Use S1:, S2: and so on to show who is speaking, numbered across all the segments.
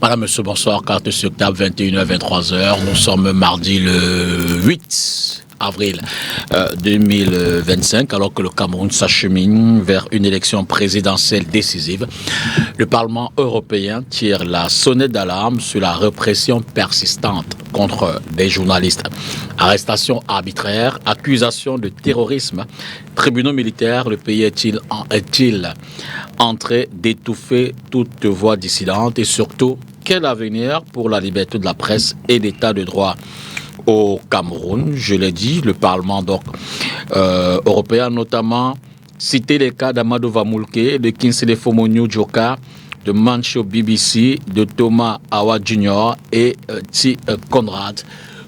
S1: Madame, monsieur, bonsoir. Carte sur table, 21h, 23h. Nous sommes mardi le 8 avril 2025, alors que le Cameroun s'achemine vers une élection présidentielle décisive. Le Parlement européen tire la sonnette d'alarme sur la répression persistante contre des journalistes. Arrestations arbitraires, accusations de terrorisme, tribunaux militaires, le pays est-il en train d'étouffer toute voix dissidente et surtout, quel avenir pour la liberté de la presse et l'état de droit au Cameroun? Je l'ai dit, le Parlement européen notamment cité les cas d'Amadou Vamoulke, de Kingsley Fomonio Djoka, de Mancho BBC, de Thomas Awa Jr. et T. Conrad,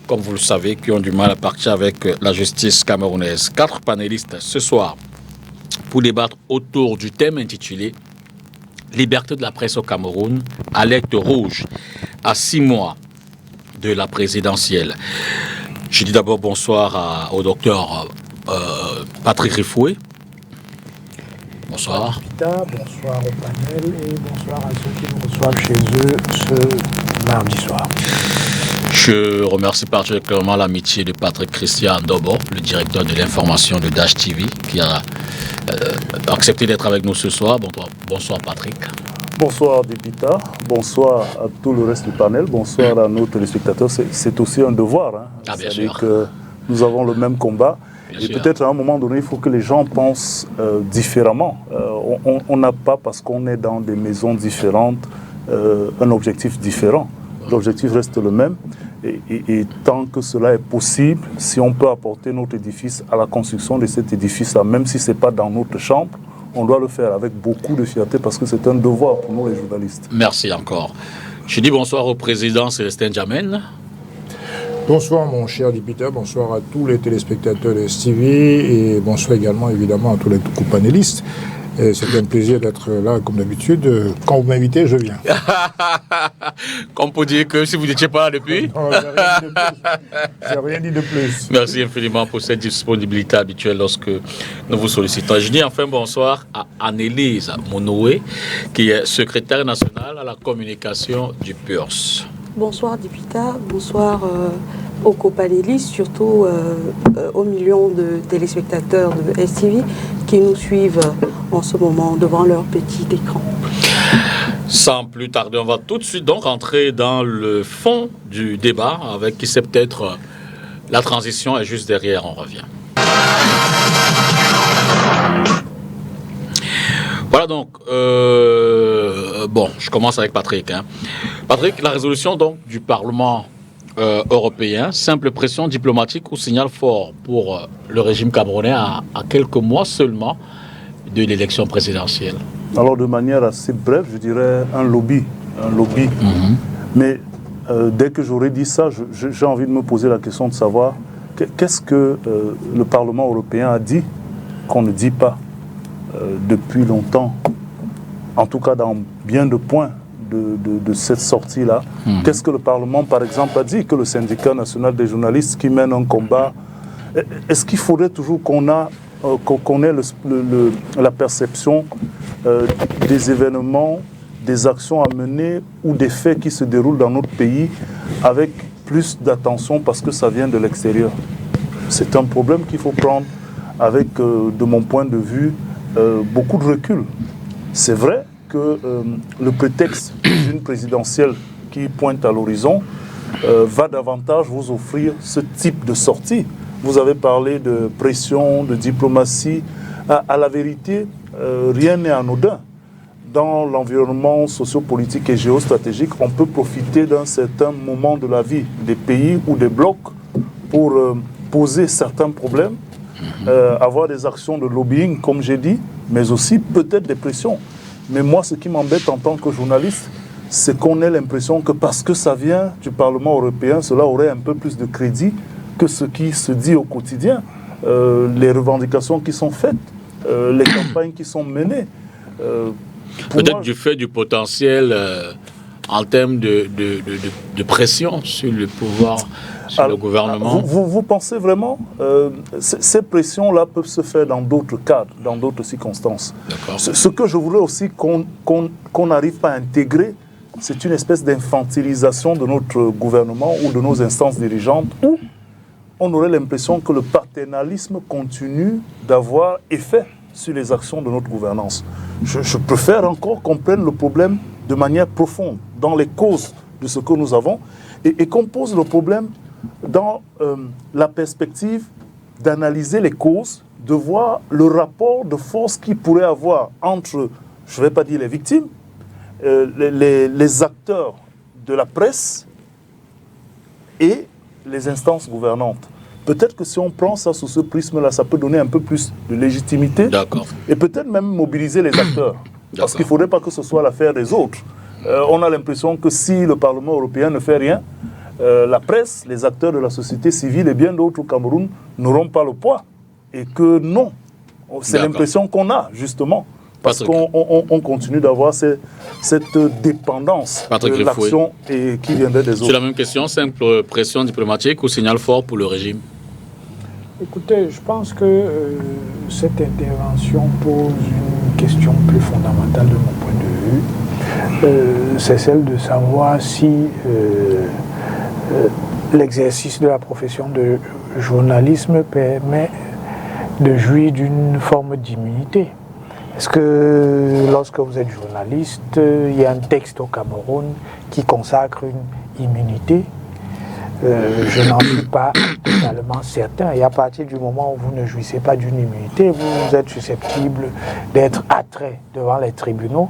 S1: comme vous le savez, qui ont du mal à partir avec la justice camerounaise. 4 panélistes ce soir pour débattre autour du thème intitulé Liberté de la presse au Cameroun, alerte rouge à 6 mois de la présidentielle. Je dis d'abord bonsoir au docteur Patrick Rifoué. Bonsoir.
S2: Bonsoir au panel et bonsoir à ceux qui nous reçoivent chez eux ce mardi soir.
S1: Je remercie particulièrement l'amitié de Patrick Christian Dobo, le directeur de l'information de Dash TV, qui a accepté d'être avec nous ce soir. Bonsoir Patrick.
S3: Bonsoir Dépita, bonsoir à tout le reste du panel, bonsoir à nos téléspectateurs. C'est aussi un devoir, hein. C'est-à-dire que nous avons le même combat. Et peut-être à un moment donné, il faut que les gens pensent différemment. On n'a pas, parce qu'on est dans des maisons différentes, un objectif différent. L'objectif reste le même. Et tant que cela est possible, si on peut apporter notre édifice à la construction de cet édifice-là, même si ce n'est pas dans notre chambre, on doit le faire avec beaucoup de fierté parce que c'est un devoir pour nous les journalistes.
S1: Merci encore. Je dis bonsoir au président Célestin Djamène.
S2: Bonsoir mon cher député, bonsoir à tous les téléspectateurs de STV et bonsoir également évidemment à tous les panélistes. C'est un plaisir d'être là comme d'habitude. Quand vous m'invitez, je viens.
S1: Qu'on peut dire que si vous n'étiez pas là depuis.
S2: Non, j'ai rien dit de plus.
S1: Merci infiniment pour cette disponibilité habituelle lorsque nous vous sollicitons. Je dis enfin bonsoir à Annelise Monoué, qui est secrétaire nationale à la communication du PURS.
S4: Bonsoir Dipita, bonsoir aux copanélistes, surtout aux millions de téléspectateurs de STV qui nous suivent en ce moment devant leur petit écran.
S1: Sans plus tarder, on va tout de suite donc rentrer dans le fond du débat avec qui c'est peut-être la transition est juste derrière, on revient. Voilà donc, bon, je commence avec Patrick. Patrick, la résolution donc du Parlement européen, simple pression diplomatique ou signal fort pour le régime camerounais à quelques mois seulement de l'élection présidentielle?
S3: Alors de manière assez brève, je dirais un lobby. Mais dès que j'aurais dit ça, j'ai envie de me poser la question de savoir qu'est-ce que le Parlement européen a dit qu'on ne dit pas depuis longtemps, en tout cas dans bien de points de cette sortie-là. Qu'est-ce que le Parlement, par exemple, a dit? Que le syndicat national des journalistes qui mène un combat, est-ce qu'il faudrait toujours qu'on ait la perception des événements, des actions à mener ou des faits qui se déroulent dans notre pays avec plus d'attention parce que ça vient de l'extérieur? C'est un problème qu'il faut prendre avec, de mon point de vue, beaucoup de recul. C'est vrai que le prétexte d'une présidentielle qui pointe à l'horizon va davantage vous offrir ce type de sortie. Vous avez parlé de pression, de diplomatie. À la vérité, rien n'est anodin. Dans l'environnement sociopolitique et géostratégique, on peut profiter d'un certain moment de la vie des pays ou des blocs pour poser certains problèmes, avoir des actions de lobbying, comme j'ai dit, mais aussi peut-être des pressions. Mais moi, ce qui m'embête en tant que journaliste, c'est qu'on ait l'impression que parce que ça vient du Parlement européen, cela aurait un peu plus de crédit que ce qui se dit au quotidien, les revendications qui sont faites, les campagnes qui sont menées.
S1: Peut-être du fait du potentiel en termes de pression sur le pouvoir, sur le gouvernement.
S3: Vous pensez vraiment ces pressions-là peuvent se faire dans d'autres cadres, dans d'autres circonstances. Ce que je voudrais aussi qu'on n'arrive pas à intégrer c'est une espèce d'infantilisation de notre gouvernement ou de nos instances dirigeantes, où on aurait l'impression que le paternalisme continue d'avoir effet sur les actions de notre gouvernance. Je préfère encore qu'on prenne le problème de manière profonde, dans les causes de ce que nous avons, et qu'on pose le problème dans la perspective d'analyser les causes, de voir le rapport de force qu'il pourrait avoir entre, je ne vais pas dire les victimes, les acteurs de la presse et les instances gouvernantes. Peut-être que si on prend ça sous ce prisme-là, ça peut donner un peu plus de légitimité.
S1: D'accord.
S3: Et peut-être même mobiliser les acteurs. Parce qu'il ne faudrait pas que ce soit l'affaire des autres. On a l'impression que si le Parlement européen ne fait rien, la presse, les acteurs de la société civile et bien d'autres au Cameroun n'auront pas le poids. Et que non. C'est l'impression qu'on a, justement. Parce qu'on continue d'avoir cette dépendance de l'action qui viendrait des autres.
S1: Sur la même question, simple pression diplomatique ou signal fort pour le régime?
S5: Écoutez, je pense que cette intervention pose une question plus fondamentale de mon point de vue. C'est celle de savoir si l'exercice de la profession de journalisme permet de jouir d'une forme d'immunité. Est-ce que lorsque vous êtes journaliste, il y a un texte au Cameroun qui consacre une immunité? Je n'en suis pas totalement certain. Et à partir du moment où vous ne jouissez pas d'une immunité, vous êtes susceptible d'être attrait devant les tribunaux,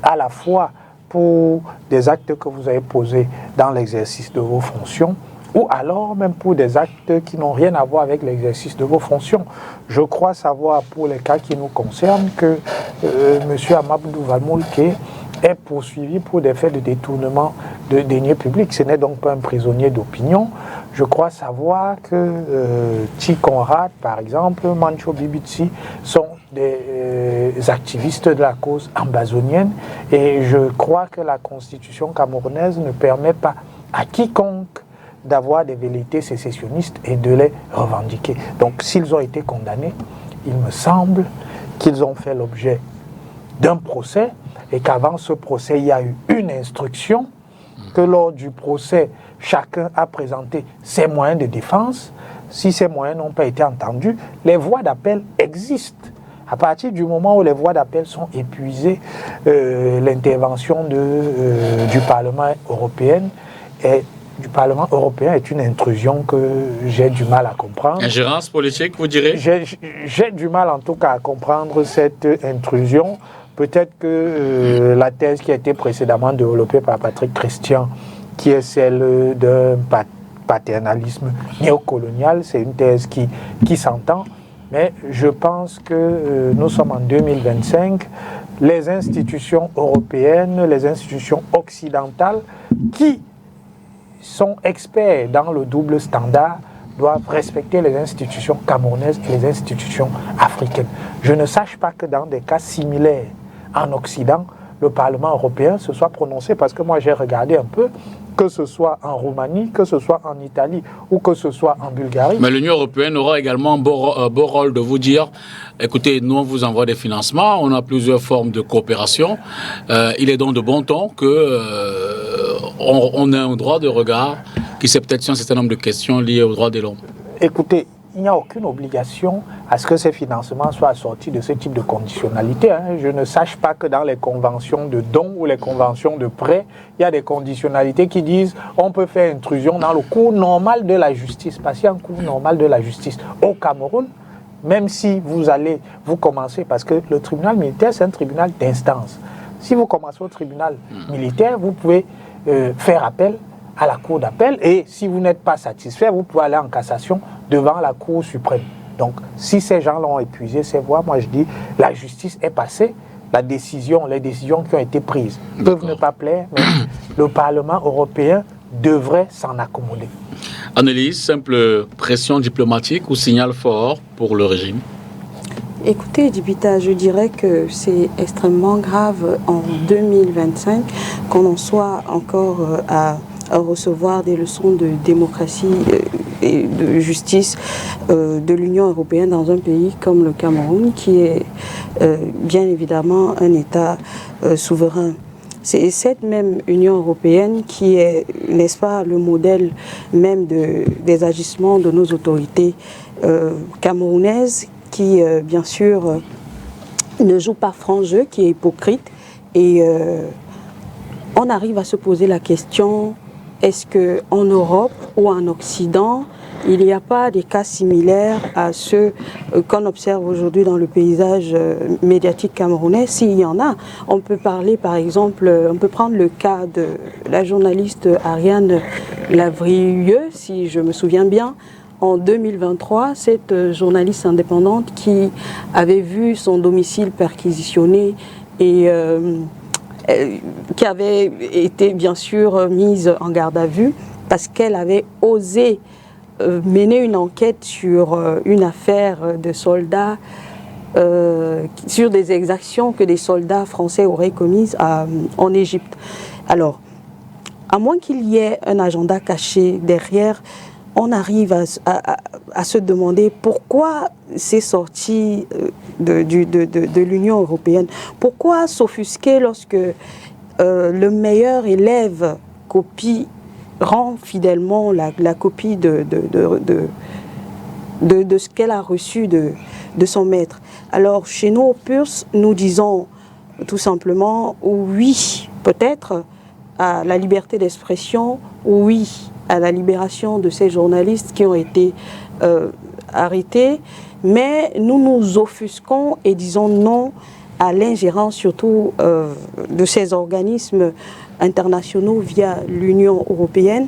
S5: à la fois pour des actes que vous avez posés dans l'exercice de vos fonctions, ou alors même pour des actes qui n'ont rien à voir avec l'exercice de vos fonctions. Je crois savoir, pour les cas qui nous concernent, que M. Amadou Valmoulke est poursuivi pour des faits de détournement de deniers publics. Ce n'est donc pas un prisonnier d'opinion. Je crois savoir que Ti Conrad, par exemple, Mancho Bibitsi, sont des activistes de la cause ambazonienne, et je crois que la constitution camerounaise ne permet pas à quiconque d'avoir des velléités sécessionnistes et de les revendiquer. Donc s'ils ont été condamnés, il me semble qu'ils ont fait l'objet d'un procès, et qu'avant ce procès, il y a eu une instruction, que lors du procès, chacun a présenté ses moyens de défense. Si ces moyens n'ont pas été entendus, les voies d'appel existent. À partir du moment où les voies d'appel sont épuisées, l'intervention du Parlement européen est une intrusion que j'ai du mal à comprendre.
S1: Ingérence politique, vous direz?
S5: J'ai du mal en tout cas à comprendre cette intrusion. Peut-être que la thèse qui a été précédemment développée par Patrick Christian, qui est celle d'un paternalisme néocolonial, c'est une thèse qui s'entend, mais je pense que nous sommes en 2025, les institutions européennes, les institutions occidentales qui sont experts dans le double standard doivent respecter les institutions camerounaises et les institutions africaines. Je ne sache pas que dans des cas similaires en Occident, le Parlement européen se soit prononcé, parce que moi j'ai regardé un peu, que ce soit en Roumanie, que ce soit en Italie ou que ce soit en Bulgarie.
S1: Mais l'Union européenne aura également un beau rôle de vous dire, écoutez, nous on vous envoie des financements, on a plusieurs formes de coopération, il est donc de bon ton qu'on ait un droit de regard qui s'est peut-être sur un certain nombre de questions liées aux droits de l'homme.
S5: Écoutez, il n'y a aucune obligation à ce que ces financements soient assortis de ce type de conditionnalité. Je ne sache pas que dans les conventions de dons ou les conventions de prêt, il y a des conditionnalités qui disent on peut faire intrusion dans le cours normal de la justice. Parce qu'il y a un cours normal de la justice. Au Cameroun, même si vous commencez, parce que le tribunal militaire, c'est un tribunal d'instance. Si vous commencez au tribunal militaire, vous pouvez faire appel à la cour d'appel, et si vous n'êtes pas satisfait, vous pouvez aller en cassation devant la Cour suprême. Donc, si ces gens l'ont épuisé, ces voies, moi je dis, la justice est passée, les décisions qui ont été prises peuvent ne pas plaire, mais le Parlement européen devrait s'en accommoder.
S1: Annelise, simple pression diplomatique ou signal fort pour le régime?
S4: Écoutez, Dibita, je dirais que c'est extrêmement grave en 2025 qu'on en soit encore à recevoir des leçons de démocratie et de justice de l'Union européenne dans un pays comme le Cameroun, qui est bien évidemment un État souverain. C'est cette même Union européenne qui est, n'est-ce pas, le modèle même des agissements de nos autorités camerounaises qui, bien sûr, ne joue pas franc jeu, qui est hypocrite. Et on arrive à se poser la question, est-ce qu'en Europe ou en Occident, il n'y a pas des cas similaires à ceux qu'on observe aujourd'hui dans le paysage médiatique camerounais? S'il y en a, on peut parler par exemple, on peut prendre le cas de la journaliste Ariane Lavrieux, si je me souviens bien. En 2023, cette journaliste indépendante qui avait vu son domicile perquisitionné et qui avait été bien sûr mise en garde à vue parce qu'elle avait osé mener une enquête sur une affaire de soldats, sur des exactions que des soldats français auraient commises en Égypte. Alors, à moins qu'il y ait un agenda caché derrière, on arrive à se demander pourquoi c'est sorti de l'Union européenne. Pourquoi s'offusquer lorsque le meilleur élève rend fidèlement la copie de ce qu'elle a reçu de son maître. Alors, chez nous, au PURS, nous disons tout simplement oui, peut-être, à la liberté d'expression, oui, à la libération de ces journalistes qui ont été arrêtés, mais nous nous offusquons et disons non à l'ingérence surtout de ces organismes internationaux via l'Union européenne.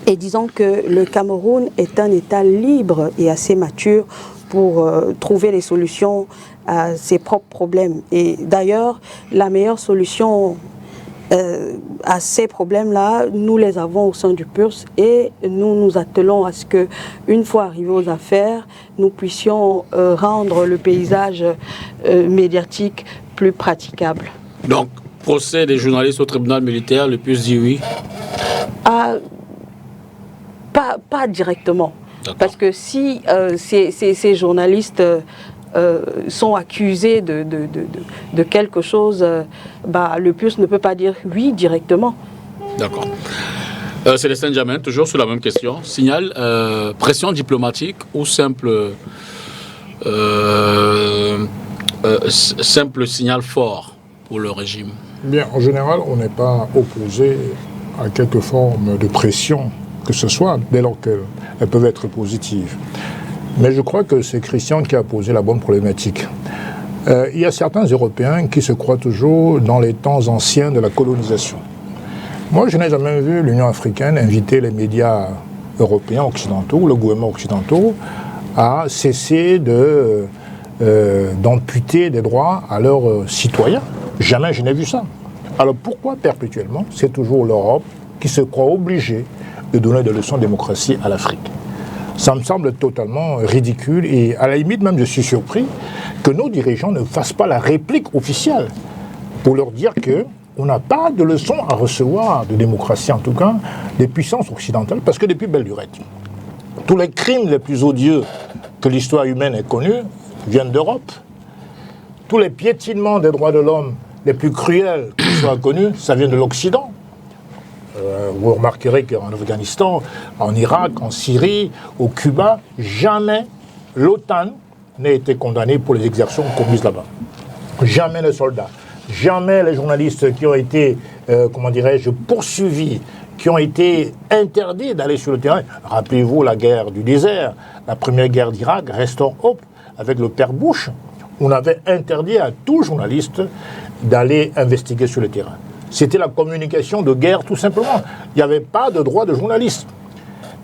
S4: Et disons que le Cameroun est un État libre et assez mature pour trouver les solutions à ses propres problèmes. Et d'ailleurs, la meilleure solution à ces problèmes-là, nous les avons au sein du PURS et nous nous attelons à ce que, une fois arrivés aux affaires, nous puissions rendre le paysage médiatique plus praticable.
S1: Donc, procès des journalistes au tribunal militaire, le PURS dit oui?
S4: Pas directement. Parce que si ces journalistes sont accusés de quelque chose, le PURS ne peut pas dire oui directement.
S1: D'accord. Célestin Jamin, toujours sur la même question. Signal, pression diplomatique ou simple signal fort pour le régime?
S2: Bien, en général, on n'est pas opposé à quelque forme de pression, que ce soit, dès lors qu'elles peuvent être positives. Mais je crois que c'est Christian qui a posé la bonne problématique. Il y a certains Européens qui se croient toujours dans les temps anciens de la colonisation. Moi, je n'ai jamais vu l'Union africaine inviter les médias européens occidentaux, le gouvernement occidentaux, à cesser d'amputer des droits à leurs citoyens. Jamais je n'ai vu ça. Alors pourquoi perpétuellement, c'est toujours l'Europe qui se croit obligée de donner des leçons de démocratie à l'Afrique? Ça me semble totalement ridicule et à la limite même je suis surpris que nos dirigeants ne fassent pas la réplique officielle pour leur dire qu'on n'a pas de leçons à recevoir de démocratie, en tout cas des puissances occidentales, parce que depuis belle lurette, tous les crimes les plus odieux que l'histoire humaine ait connus viennent d'Europe. Tous les piétinements des droits de l'homme les plus cruels qui soient connus, ça vient de l'Occident. Vous remarquerez qu'en Afghanistan, en Irak, en Syrie, au Cuba, jamais l'OTAN n'a été condamnée pour les exactions commises là-bas. Jamais les soldats, jamais les journalistes qui ont été, poursuivis, qui ont été interdits d'aller sur le terrain. Rappelez-vous la guerre du désert, la première guerre d'Irak, Restore Hope, avec le père Bush. On avait interdit à tout journaliste d'aller investiguer sur le terrain. C'était la communication de guerre, tout simplement. Il n'y avait pas de droit de journaliste.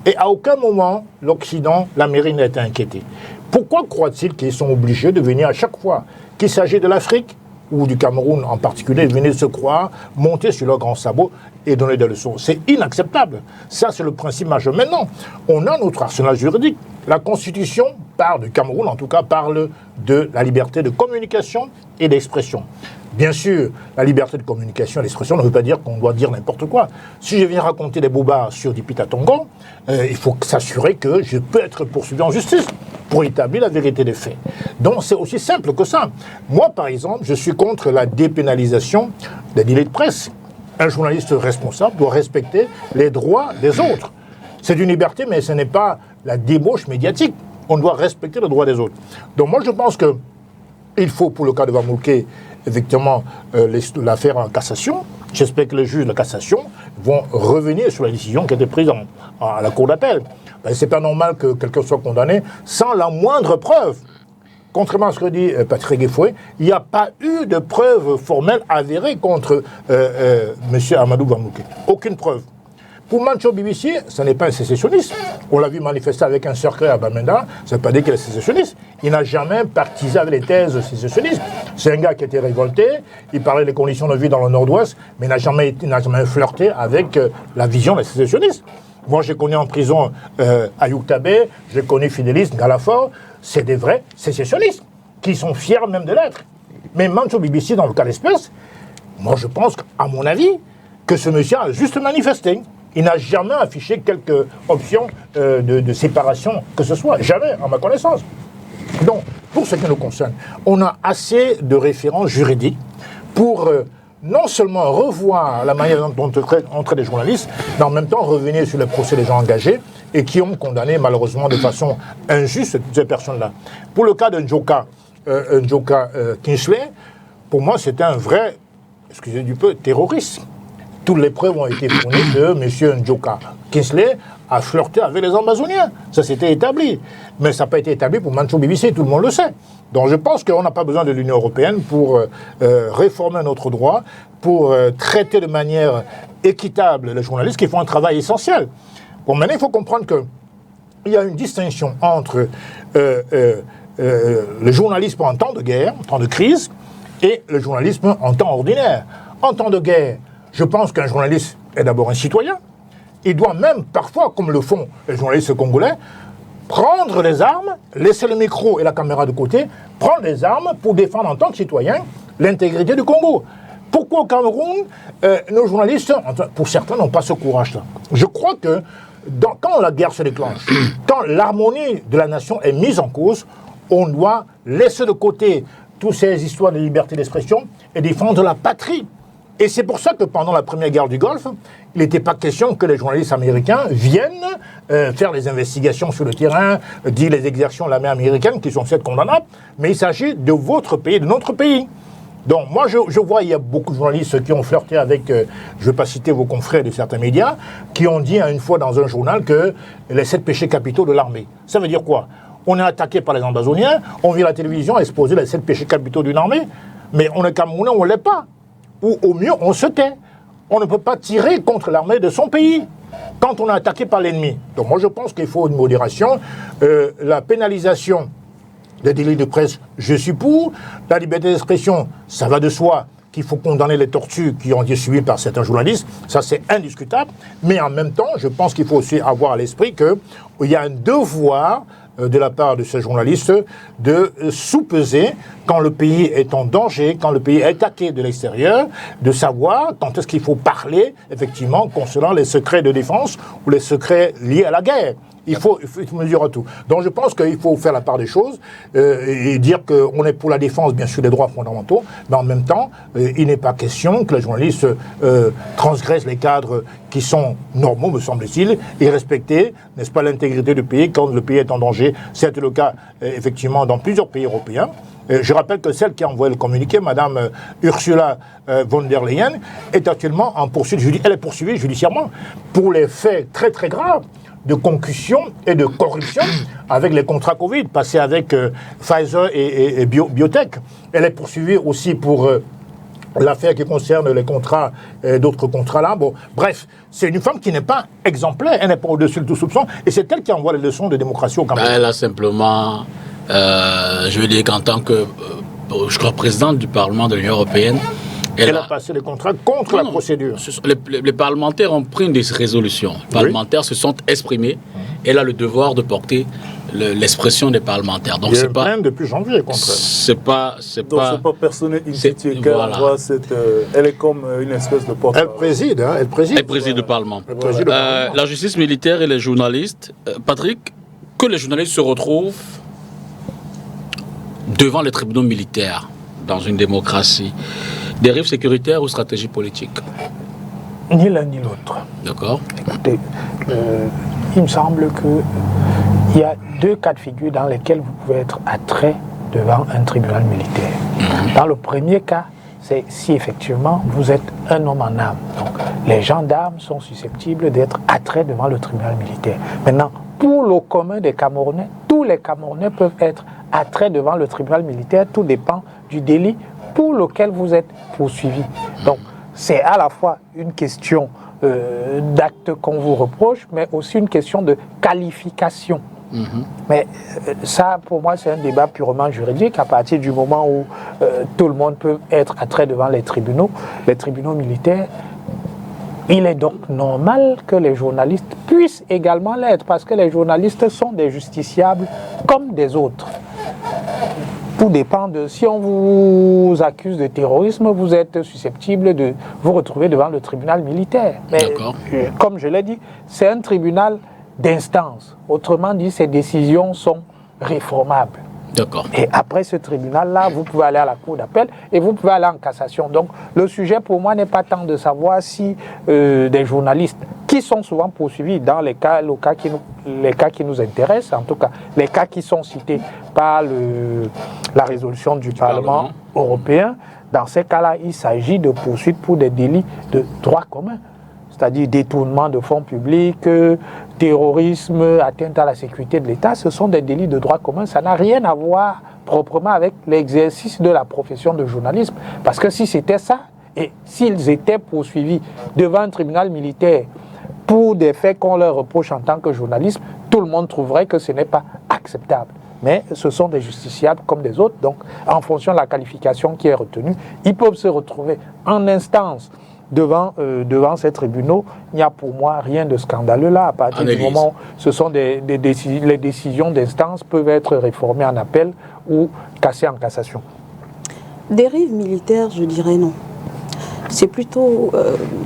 S2: Et à aucun moment, l'Occident, l'Amérique n'a été inquiétée. Pourquoi croient-ils qu'ils sont obligés de venir à chaque fois qu'il s'agit de l'Afrique, ou du Cameroun en particulier, venir se croire, monter sur leur grand sabot et donner des leçons? C'est inacceptable. Ça, c'est le principe majeur. Maintenant, on a notre arsenal juridique. La Constitution du Cameroun, en tout cas, parle de la liberté de communication et d'expression. Bien sûr, la liberté de communication et d'expression ne veut pas dire qu'on doit dire n'importe quoi. Si je viens raconter des bobards sur Dipita Tongon, il faut s'assurer que je peux être poursuivi en justice. pour établir la vérité des faits. Donc c'est aussi simple que ça. Moi, par exemple, je suis contre la dépénalisation des délits de presse. Un journaliste responsable doit respecter les droits des autres. C'est une liberté, mais ce n'est pas la débauche médiatique. On doit respecter les droits des autres. Donc moi, je pense qu'il faut, pour le cas de Van Mulke, effectivement, l'affaire en cassation. J'espère que les juges de la cassation vont revenir sur la décision qui a été prise à la cour d'appel. Ben, c'est pas normal que quelqu'un soit condamné sans la moindre preuve. Contrairement à ce que dit Patrick Efoué, il n'y a pas eu de preuve formelle avérée contre M. Amadou Van Mulke. Aucune preuve. Pour Mancho BBC, ce n'est pas un sécessionniste. On l'a vu manifester avec un cercueil à Bamenda, ça ne veut pas dire qu'il est sécessionniste. Il n'a jamais partisé avec les thèses sécessionnistes. C'est un gars qui était révolté, il parlait des conditions de vie dans le Nord-Ouest, mais il n'a jamais flirté avec la vision des sécessionnistes. Moi, j'ai connu en prison Ayoub Tabé, j'ai connu Fidélis Galafort, c'est des vrais sécessionnistes, qui sont fiers même de l'être. Mais Mancho BBC, dans le cas d'espèce, moi je pense, à mon avis, que ce monsieur a juste manifesté. Il n'a jamais affiché quelque option de séparation que ce soit. Jamais, à ma connaissance. Donc, pour ce qui nous concerne, on a assez de références juridiques pour non seulement revoir la manière dont on traite les journalistes, mais en même temps revenir sur les procès des gens engagés et qui ont condamné malheureusement de façon injuste toutes ces personnes-là. Pour le cas de Njoka Kingsley, pour moi c'était un vrai, excusez du peu, terroriste. Toutes les preuves ont été fournies que M. Njoka Kingsley a flirté avec les Amazoniens. Ça s'était établi. Mais ça n'a pas été établi pour Mancho BBC, tout le monde le sait. Donc je pense qu'on n'a pas besoin de l'Union européenne pour réformer notre droit, pour traiter de manière équitable les journalistes qui font un travail essentiel. Bon, maintenant, il faut comprendre qu'il y a une distinction entre le journalisme en temps de guerre, en temps de crise, et le journalisme en temps ordinaire. En temps de guerre, je pense qu'un journaliste est d'abord un citoyen. Il doit même, parfois, comme le font les journalistes congolais, prendre les armes, laisser le micro et la caméra de côté, prendre les armes pour défendre en tant que citoyen l'intégrité du Congo. Pourquoi au Cameroun, nos journalistes, pour certains, n'ont pas ce courage-là? Je crois que quand la guerre se déclenche, quand l'harmonie de la nation est mise en cause, on doit laisser de côté toutes ces histoires de liberté d'expression et défendre la patrie. Et c'est pour ça que pendant la première guerre du Golfe, il n'était pas question que les journalistes américains viennent faire les investigations sur le terrain, dire les exactions de l'armée américaine, qui sont certes condamnables, mais il s'agit de votre pays, de notre pays. Donc moi je vois, il y a beaucoup de journalistes qui ont flirté avec, je ne vais pas citer vos confrères de certains médias, qui ont dit une fois dans un journal que les 7 péchés capitaux de l'armée. Ça veut dire quoi? On est attaqué par les Amazoniens, on vit à la télévision exposer les 7 péchés capitaux d'une armée, mais on est Camerounais, on ne l'est pas. Ou au mieux, on se tait. On ne peut pas tirer contre l'armée de son pays quand on est attaqué par l'ennemi. Donc moi, je pense qu'il faut une modération. La pénalisation des délits de presse, je suis pour. La liberté d'expression, ça va de soi qu'il faut condamner les tortures qui ont été subies par certains journalistes. Ça, c'est indiscutable. Mais en même temps, je pense qu'il faut aussi avoir à l'esprit qu'il y a un devoir de la part de ces journalistes de sous-peser quand le pays est en danger, quand le pays est attaqué de l'extérieur, de savoir quand est-ce qu'il faut parler, effectivement, concernant les secrets de défense ou les secrets liés à la guerre. Il faut mesurer tout. Donc je pense qu'il faut faire la part des choses et dire qu'on est pour la défense, bien sûr, des droits fondamentaux, mais en même temps, il n'est pas question que les journalistes transgressent les cadres qui sont normaux, me semble-t-il, et respecter, n'est-ce pas, l'intégrité du pays quand le pays est en danger. C'est le cas, effectivement, dans plusieurs pays européens. Je rappelle que celle qui a envoyé le communiqué, Mme Ursula von der Leyen, est actuellement en poursuite judiciaire. Elle est poursuivie judiciairement pour les faits très très graves de concussion et de corruption avec les contrats Covid passés avec Pfizer et Biotech. Elle est poursuivie aussi pour l'affaire qui concerne les contrats et d'autres contrats là. Bon, bref, c'est une femme qui n'est pas exemplaire, elle n'est pas au-dessus de tout soupçon, et c'est elle qui envoie les leçons de démocratie au Cameroun.
S1: Elle a simplement, je veux dire qu'en tant que, je crois, présidente du Parlement de l'Union européenne,
S2: elle a passé les contrats contre la procédure.
S1: Les parlementaires ont pris des résolutions. Les parlementaires se sont exprimés. Elle a le devoir de porter l'expression des parlementaires. Donc,
S2: il y a une plainte depuis janvier contre elle.
S1: C'est pas
S3: personnel initiative qu'elle envoie elle est comme une espèce de porte.
S2: Elle préside
S1: le Parlement. La justice militaire et les journalistes. Patrick, que les journalistes se retrouvent devant les tribunaux militaires dans une démocratie, dérive sécuritaire ou stratégie politique?
S5: Ni l'un ni l'autre.
S1: D'accord.
S5: Écoutez, il me semble qu'il y a deux cas de figure dans lesquels vous pouvez être attrait devant un tribunal militaire. Dans le premier cas, c'est si effectivement vous êtes un homme en âme. Donc les gendarmes sont susceptibles d'être attraits devant le tribunal militaire. Maintenant, pour le commun des Camerounais, tous les Camerounais peuvent être attraits devant le tribunal militaire, tout dépend du délit pour lequel vous êtes poursuivi. Donc c'est à la fois une question d'acte qu'on vous reproche, mais aussi une question de qualification. Mais ça, pour moi, c'est un débat purement juridique. À partir du moment où tout le monde peut être attrait devant les tribunaux militaires, il est donc normal que les journalistes puissent également l'être, parce que les journalistes sont des justiciables comme des autres. Tout dépend de si on vous accuse de terrorisme, vous êtes susceptible de vous retrouver devant le tribunal militaire. Mais comme je l'ai dit, c'est un tribunal d'instance. Autrement dit, ces décisions sont réformables.
S1: D'accord.
S5: Et après ce tribunal-là, vous pouvez aller à la cour d'appel et vous pouvez aller en cassation. Donc, le sujet pour moi n'est pas tant de savoir si des journalistes qui sont souvent poursuivis dans les cas qui nous intéressent, en tout cas les cas qui sont cités par la résolution du Parlement européen, dans ces cas-là, il s'agit de poursuites pour des délits de droit commun. C'est-à-dire détournement de fonds publics, terrorisme, atteinte à la sécurité de l'État, ce sont des délits de droit commun. Ça n'a rien à voir proprement avec l'exercice de la profession de journalisme. Parce que si c'était ça, et s'ils étaient poursuivis devant un tribunal militaire pour des faits qu'on leur reproche en tant que journaliste, tout le monde trouverait que ce n'est pas acceptable. Mais ce sont des justiciables comme des autres. Donc, en fonction de la qualification qui est retenue, ils peuvent se retrouver en instance devant ces tribunaux. Il n'y a pour moi rien de scandaleux là. À partir du moment où ce sont les décisions d'instance peuvent être réformées en appel ou cassées en cassation.
S4: Dérive militaire, je dirais non. C'est plutôt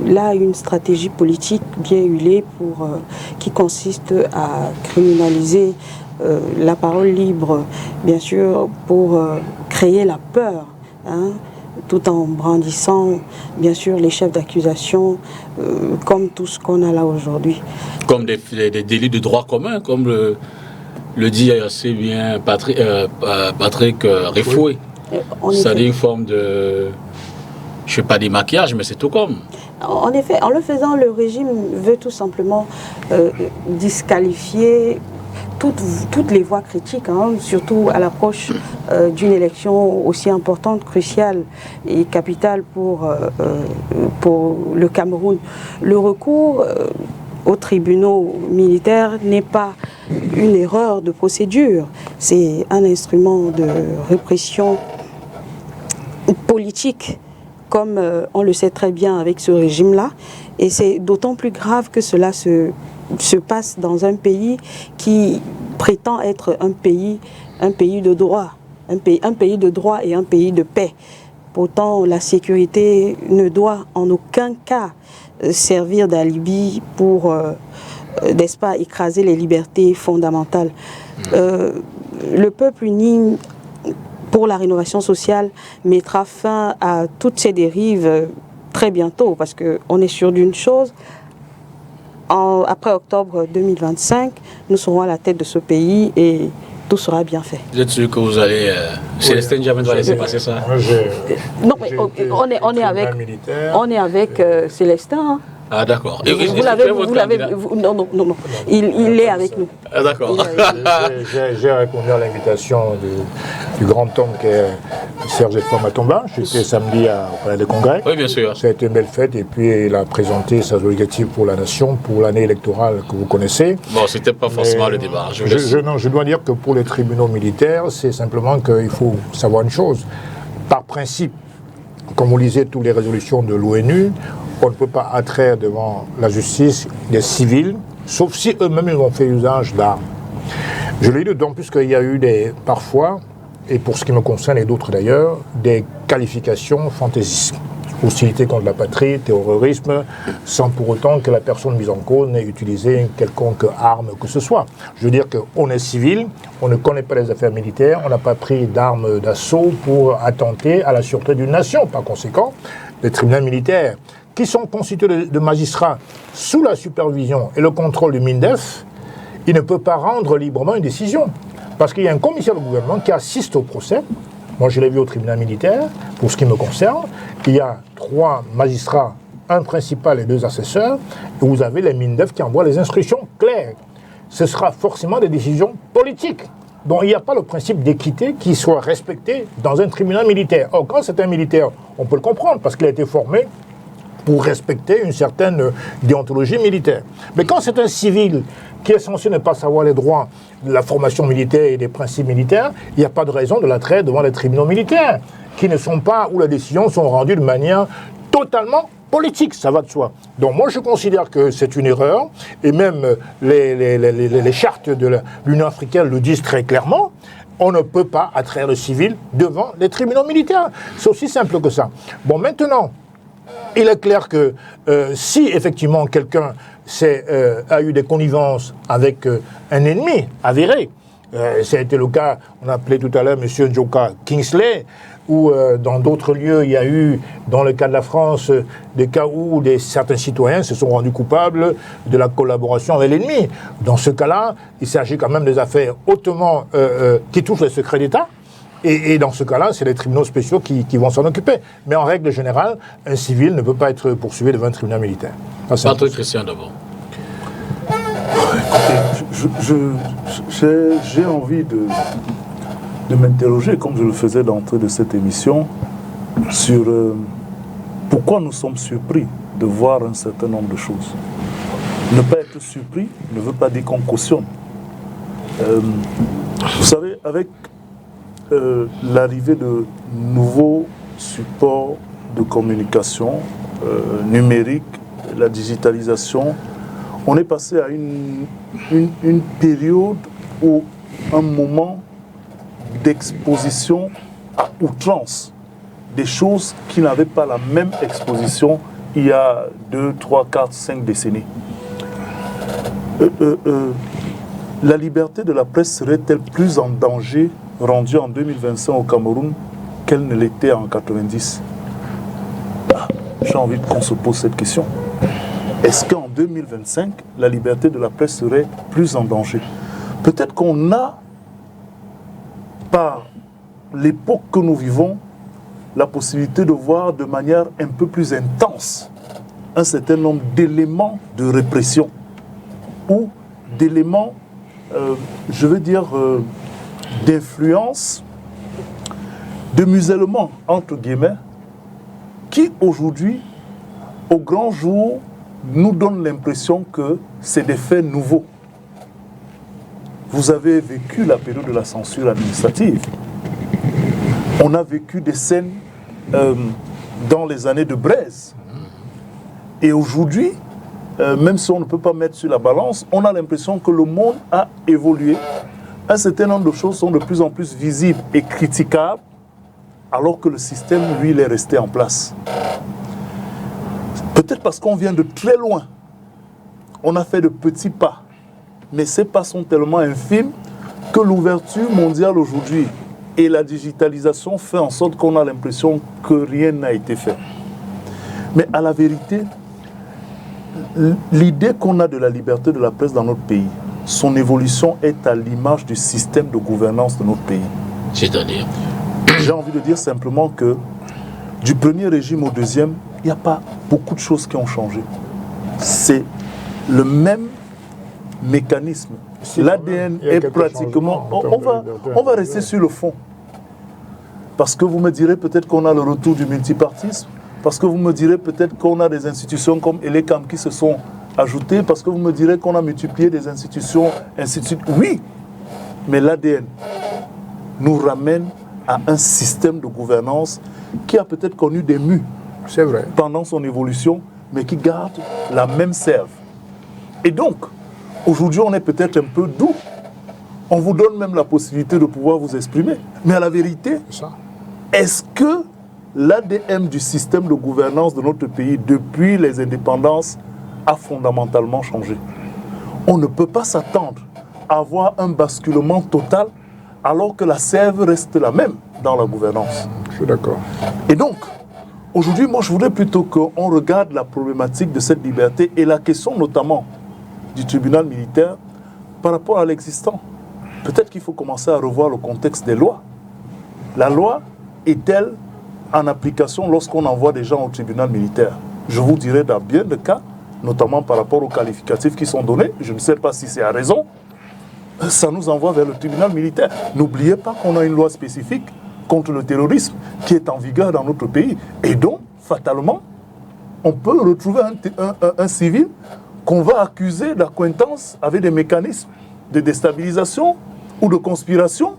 S4: là une stratégie politique bien huilée qui consiste à criminaliser la parole libre, bien sûr, pour créer la peur, tout en brandissant, bien sûr, les chefs d'accusation, comme tout ce qu'on a là aujourd'hui.
S1: Comme des délits de droit commun, comme le dit assez bien Patrick Rifoué. C'est une forme de... Je ne sais pas des maquillages, mais c'est tout comme.
S4: En effet, en le faisant, le régime veut tout simplement disqualifier toutes les voix critiques, surtout à l'approche d'une élection aussi importante, cruciale et capitale pour le Cameroun. Le recours aux tribunaux militaires n'est pas une erreur de procédure, c'est un instrument de répression politique, comme on le sait très bien avec ce régime-là. Et c'est d'autant plus grave que cela se passe dans un pays qui prétend être un pays de droit, un pays de droit et un pays de paix. Pourtant, la sécurité ne doit en aucun cas servir d'alibi pour, n'est-ce pas, écraser les libertés fondamentales. Le peuple uni pour la rénovation sociale mettra fin à toutes ces dérives très bientôt, parce qu'on est sûr d'une chose, après octobre 2025, nous serons à la tête de ce pays et tout sera bien fait.
S1: Vous êtes sûr que vous allez... Célestin jamais doit laisser passer ça?
S4: Non, mais on est avec Célestin.
S1: Ah d'accord.
S4: Vous l'avez, non. Il est avec nous.
S1: Ah d'accord.
S2: J'ai répondu à l'invitation du grand homme qui est Serge Matomba. J'étais samedi au Palais des Congrès.
S1: Oui, bien sûr.
S2: Ça a été une belle fête et puis il a présenté sa objectif pour la nation pour l'année électorale que vous connaissez.
S1: Bon, c'était pas forcément le débat.
S2: Je dois dire que pour les tribunaux militaires, c'est simplement qu'il faut savoir une chose. Par principe, comme vous lisez toutes les résolutions de l'ONU, on ne peut pas attraire devant la justice des civils, sauf si eux-mêmes ils ont fait usage d'armes. Je le dis d'autant plus qu'il y a eu parfois, et pour ce qui me concerne et d'autres d'ailleurs, des qualifications fantaisistes. hostilité contre la patrie, terrorisme, sans pour autant que la personne mise en cause n'ait utilisé une quelconque arme que ce soit. Je veux dire qu'on est civil, on ne connaît pas les affaires militaires, on n'a pas pris d'armes d'assaut pour attenter à la sûreté d'une nation. Par conséquent, les tribunaux militaires, qui sont constitués de magistrats sous la supervision et le contrôle du MINDEF, ils ne peuvent pas rendre librement une décision. Parce qu'il y a un commissaire du gouvernement qui assiste au procès. Moi, je l'ai vu au tribunal militaire, pour ce qui me concerne. Il y a 3 magistrats, un principal et 2 assesseurs, et vous avez les MINDEF qui envoient les instructions claires. Ce sera forcément des décisions politiques. Donc il n'y a pas le principe d'équité qui soit respecté dans un tribunal militaire. Or, quand c'est un militaire, on peut le comprendre, parce qu'il a été formé pour respecter une certaine déontologie militaire. Mais quand c'est un civil qui est censé ne pas savoir les droits de la formation militaire et des principes militaires, il n'y a pas de raison de la traiter devant les tribunaux militaires, qui ne sont pas, où les décisions sont rendues de manière totalement politique, ça va de soi. Donc moi je considère que c'est une erreur, et même les chartes de l'Union africaine le disent très clairement, on ne peut pas attraire le civil devant les tribunaux militaires. C'est aussi simple que ça. Bon, maintenant, il est clair que si effectivement quelqu'un a eu des connivences avec un ennemi avéré, ça a été le cas, on a appelé tout à l'heure M. Njoka Kingsley, ou dans d'autres lieux, il y a eu, dans le cas de la France, des cas où certains citoyens se sont rendus coupables de la collaboration avec l'ennemi. Dans ce cas-là, il s'agit quand même des affaires hautement qui touchent le secret d'État. Et dans ce cas-là, c'est les tribunaux spéciaux qui vont s'en occuper. Mais en règle générale, un civil ne peut pas être poursuivi devant un tribunal militaire.
S1: Patrick Christian d'abord.
S3: Écoutez, j'ai envie de m'interroger, comme je le faisais d'entrée de cette émission, sur pourquoi nous sommes surpris de voir un certain nombre de choses. Ne pas être surpris ne veut pas dire qu'on cautionne. Vous savez, avec l'arrivée de nouveaux supports de communication numérique, la digitalisation, on est passé à une période ou un moment d'exposition à outrance, des choses qui n'avaient pas la même exposition il y a 2, 3, 4, 5 décennies. La liberté de la presse serait-elle plus en danger rendue en 2025 au Cameroun qu'elle ne l'était en 90? J'ai envie qu'on se pose cette question. Est-ce qu'en 2025, la liberté de la presse serait plus en danger? Peut-être qu'on a, par l'époque que nous vivons, la possibilité de voir de manière un peu plus intense un certain nombre d'éléments de répression ou d'éléments, je veux dire, d'influence, de musellement, entre guillemets, qui aujourd'hui, au grand jour, nous donnent l'impression que c'est des faits nouveaux. Vous avez vécu la période de la censure administrative. On a vécu des scènes dans les années de Braise. Et aujourd'hui, même si on ne peut pas mettre sur la balance, on a l'impression que le monde a évolué. Un certain nombre de choses sont de plus en plus visibles et critiquables, alors que le système, lui, il est resté en place. Peut-être parce qu'on vient de très loin. On a fait de petits pas. Mais ces pas sont tellement infimes que l'ouverture mondiale aujourd'hui et la digitalisation fait en sorte qu'on a l'impression que rien n'a été fait. Mais à la vérité, l'idée qu'on a de la liberté de la presse dans notre pays, son évolution est à l'image du système de gouvernance de notre pays.
S1: C'est-à-dire?
S3: J'ai envie de dire simplement que du premier régime au deuxième, il n'y a pas beaucoup de choses qui ont changé. C'est le même mécanisme. L'ADN est pratiquement... On va rester sur le fond. Parce que vous me direz peut-être qu'on a le retour du multipartisme. Parce que vous me direz peut-être qu'on a des institutions comme Elecam qui se sont ajoutées. Parce que vous me direz qu'on a multiplié des institutions, ainsi de suite. Oui, mais l'ADN nous ramène à un système de gouvernance qui a peut-être connu des mues.
S2: C'est vrai.
S3: Pendant son évolution, mais qui garde la même sève. Et donc, aujourd'hui, on est peut-être un peu doux. On vous donne même la possibilité de pouvoir vous exprimer. Mais à la vérité, est-ce que l'ADN du système de gouvernance de notre pays depuis les indépendances a fondamentalement changé. On ne peut pas s'attendre à avoir un basculement total alors que la sève reste la même dans la gouvernance.
S2: Je suis d'accord.
S3: Et donc, aujourd'hui, moi, je voudrais plutôt qu'on regarde la problématique de cette liberté et la question notamment du tribunal militaire par rapport à l'existant. Peut-être qu'il faut commencer à revoir le contexte des lois. La loi est-elle en application lorsqu'on envoie des gens au tribunal militaire? Je vous dirais dans bien de cas, notamment par rapport aux qualificatifs qui sont donnés, je ne sais pas si c'est à raison, ça nous envoie vers le tribunal militaire. N'oubliez pas qu'on a une loi spécifique contre le terrorisme qui est en vigueur dans notre pays. Et donc, fatalement, on peut retrouver un civil qu'on va accuser d'accointance avec des mécanismes de déstabilisation ou de conspiration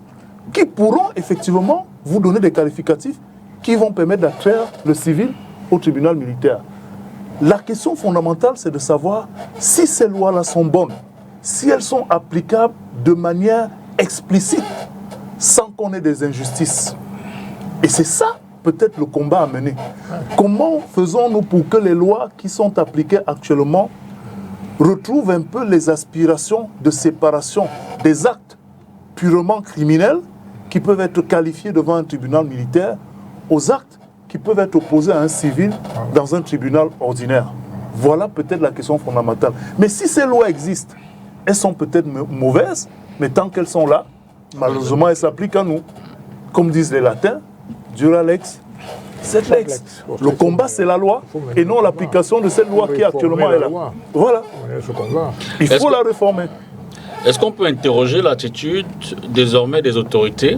S3: qui pourront effectivement vous donner des qualificatifs qui vont permettre d'attraire le civil au tribunal militaire. La question fondamentale, c'est de savoir si ces lois-là sont bonnes, si elles sont applicables de manière explicite, sans qu'on ait des injustices. Et c'est ça, peut-être, le combat à mener. Comment faisons-nous pour que les lois qui sont appliquées actuellement retrouvent un peu les aspirations de séparation des actes purement criminels qui peuvent être qualifiés devant un tribunal militaire aux actes qui peuvent être opposés à un civil dans un tribunal ordinaire? Voilà peut-être la question fondamentale. Mais si ces lois existent, elles sont peut-être mauvaises, mais tant qu'elles sont là, malheureusement, elles s'appliquent à nous. Comme disent les latins, dura lex, sed lex. Le combat, c'est la loi, et non l'application de cette loi qui actuellement est là. Voilà. Il faut la réformer.
S1: Est-ce qu'on peut interroger l'attitude désormais des autorités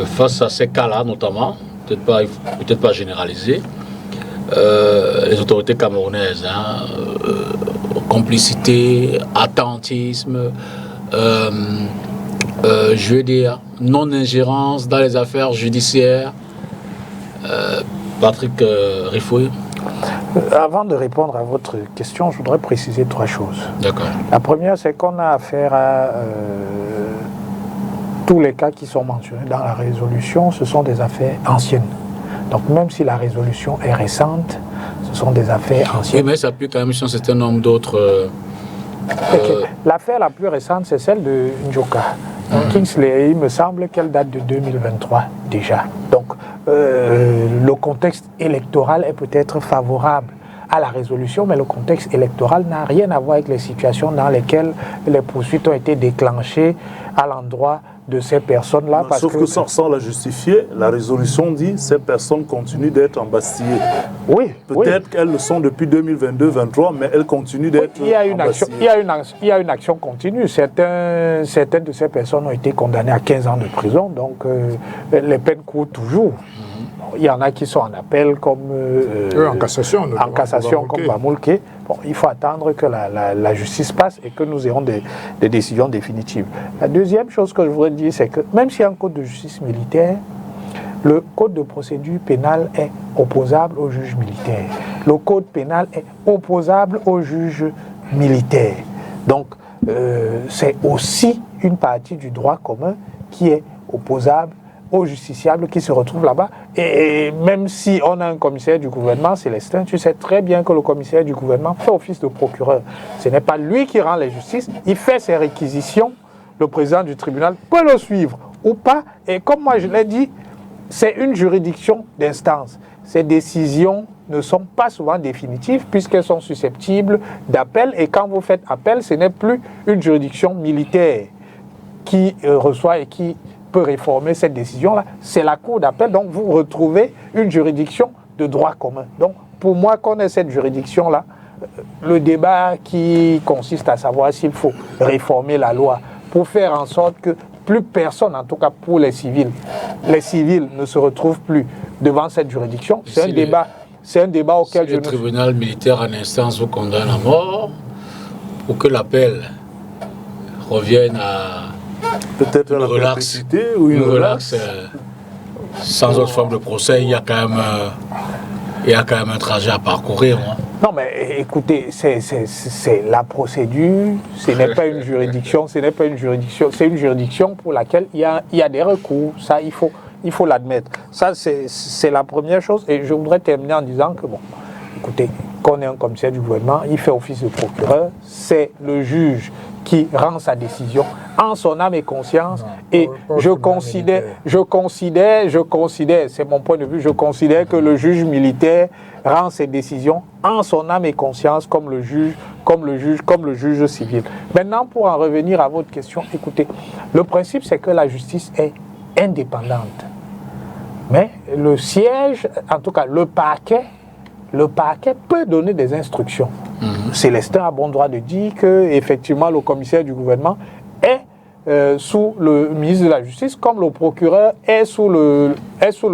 S1: face à ces cas-là, notamment, peut-être pas généraliser, les autorités camerounaises, complicité, attentisme, je veux dire, non-ingérence dans les affaires judiciaires. Patrick Rifoué.
S5: Avant de répondre à votre question, je voudrais préciser 3 choses.
S1: D'accord.
S5: La première, c'est qu'on a affaire à tous les cas qui sont mentionnés dans la résolution, ce sont des affaires anciennes. Donc même si la résolution est récente, ce sont des affaires anciennes.
S1: Oui, mais ça applique quand même sur un certain nombre d'autres...
S5: L'affaire la plus récente, c'est celle de Njoka. Kingsley, il me semble qu'elle date de 2023 déjà. Donc le contexte électoral est peut-être favorable à la résolution, mais le contexte électoral n'a rien à voir avec les situations dans lesquelles les poursuites ont été déclenchées à l'endroit de ces personnes-là.
S3: Sauf que sans la justifier, la résolution dit que ces personnes continuent d'être embastillées.
S5: Oui.
S3: Peut-être qu'elles le sont depuis 2022-2023, mais elles continuent d'être embastillées.
S5: Il y a une action continue. Certaines de ces personnes ont été condamnées à 15 ans de prison, donc les peines courent toujours. Il y en a qui sont en appel comme
S2: en cassation
S5: comme Bamoulke. Bon, il faut attendre que la justice passe et que nous ayons des décisions définitives. La deuxième chose que je voudrais dire, c'est que même s'il y a un code de justice militaire, le code de procédure pénale est opposable au juge militaire. Le code pénal est opposable au juge militaire. Donc, c'est aussi une partie du droit commun qui est opposable aux justiciables qui se retrouvent là-bas. Et même si on a un commissaire du gouvernement, Célestin, tu sais très bien que le commissaire du gouvernement fait office de procureur. Ce n'est pas lui qui rend les justices, il fait ses réquisitions. Le président du tribunal peut le suivre ou pas. Et comme moi je l'ai dit, c'est une juridiction d'instance. Ces décisions ne sont pas souvent définitives puisqu'elles sont susceptibles d'appel. Et quand vous faites appel, ce n'est plus une juridiction militaire qui reçoit et qui peut réformer cette décision-là. C'est la cour d'appel. Donc vous retrouvez une juridiction de droit commun. Donc pour moi, qu'on ait cette juridiction-là, le débat qui consiste à savoir s'il faut réformer la loi pour faire en sorte que plus personne, en tout cas pour les civils ne se retrouvent plus devant cette juridiction. C'est un débat auquel
S1: si le tribunal militaire en instance vous condamne à mort, pour que l'appel revienne à
S3: peut-être
S1: une relaxe ou une relaxe sans autre forme de procès, il y a quand même un trajet à parcourir.
S5: Non, mais écoutez, c'est la procédure, ce n'est pas une juridiction, c'est une juridiction pour laquelle il y a des recours. Ça, il Il faut l'admettre. Ça, c'est la première chose. Et je voudrais terminer en disant que, bon, écoutez, qu'on est un commissaire du gouvernement, il fait office de procureur, c'est le juge qui rend sa décision en son âme et conscience. Et je considère, c'est mon point de vue, je considère que le juge militaire rend ses décisions en son âme et conscience comme le juge civil. Maintenant, pour en revenir à votre question, écoutez, le principe c'est que la justice est indépendante. Mais le siège, en tout cas le parquet peut donner des instructions. Célestin a bon droit de dire que effectivement le commissaire du gouvernement est sous le ministre de la Justice, comme le procureur est sous le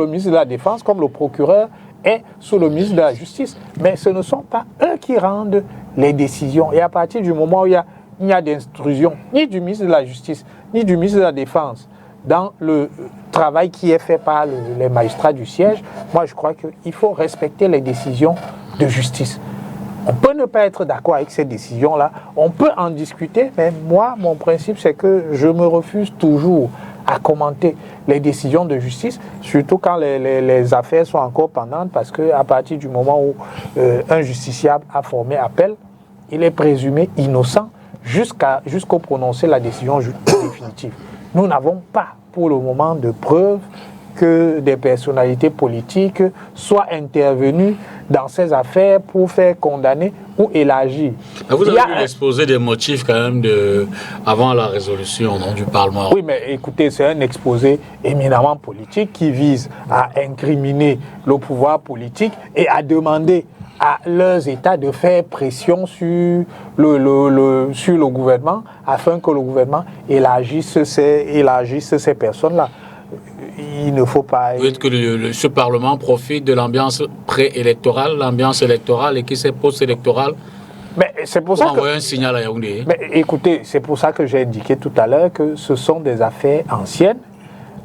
S5: ministre de la Défense, comme le procureur est sous le ministre de la Justice. Mais ce ne sont pas eux qui rendent les décisions. Et à partir du moment où il n'y a d'instruction ni du ministre de la Justice, ni du ministre de la Défense, dans le travail qui est fait par les magistrats du siège, moi je crois qu'il faut respecter les décisions de justice. On peut ne pas être d'accord avec ces décisions-là, on peut en discuter, mais moi, mon principe, c'est que je me refuse toujours à commenter les décisions de justice, surtout quand les affaires sont encore pendantes, parce qu'à partir du moment où un justiciable a formé appel, il est présumé innocent jusqu'au prononcer la décision définitive. Nous n'avons pas, pour le moment, de preuves que des personnalités politiques soient intervenues dans ces affaires pour faire condamner ou élargir.
S1: Vous avez vu l'exposé des motifs quand même avant la résolution du Parlement.
S5: Oui, mais écoutez, c'est un exposé éminemment politique qui vise à incriminer le pouvoir politique et à demander à leurs États de faire pression sur le gouvernement afin que le gouvernement élargisse ces personnes-là. Il ne faut pas...
S1: Vous dites que ce Parlement profite de l'ambiance préélectorale, l'ambiance électorale et qui s'est post-électorale
S5: mais c'est pour ça
S1: envoyer un signal à Yaoundé.
S5: Mais écoutez, c'est pour ça que j'ai indiqué tout à l'heure que ce sont des affaires anciennes,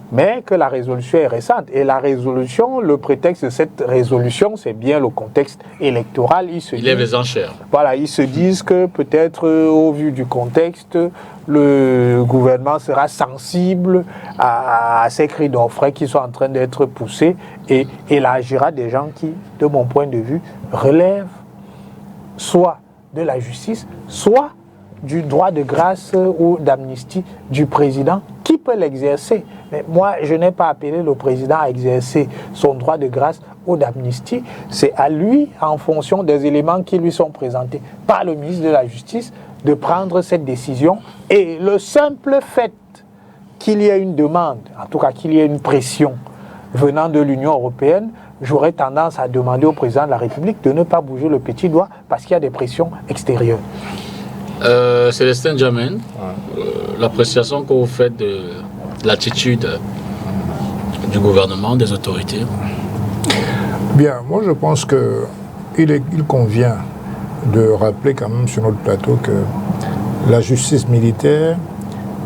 S5: mais que la résolution est récente. Et la résolution, le prétexte de cette résolution, c'est bien le contexte électoral.
S1: Il lève les enchères.
S5: Voilà, ils se disent que peut-être au vu du contexte, le gouvernement sera sensible à ces cris d'orfraie qui sont en train d'être poussés et élargira des gens qui, de mon point de vue, relèvent soit de la justice, soit du droit de grâce ou d'amnistie du président qui peut l'exercer. Mais moi, je n'ai pas appelé le président à exercer son droit de grâce ou d'amnistie. C'est à lui, en fonction des éléments qui lui sont présentés par le ministre de la Justice, de prendre cette décision. Et le simple fait qu'il y ait une demande, en tout cas qu'il y ait une pression venant de l'Union européenne, j'aurais tendance à demander au président de la République de ne pas bouger le petit doigt parce qu'il y a des pressions extérieures.
S1: Célestin Djamène, l'appréciation que vous faites de l'attitude du gouvernement, des autorités?
S2: Bien, moi je pense qu'il convient de rappeler quand même sur notre plateau que la justice militaire,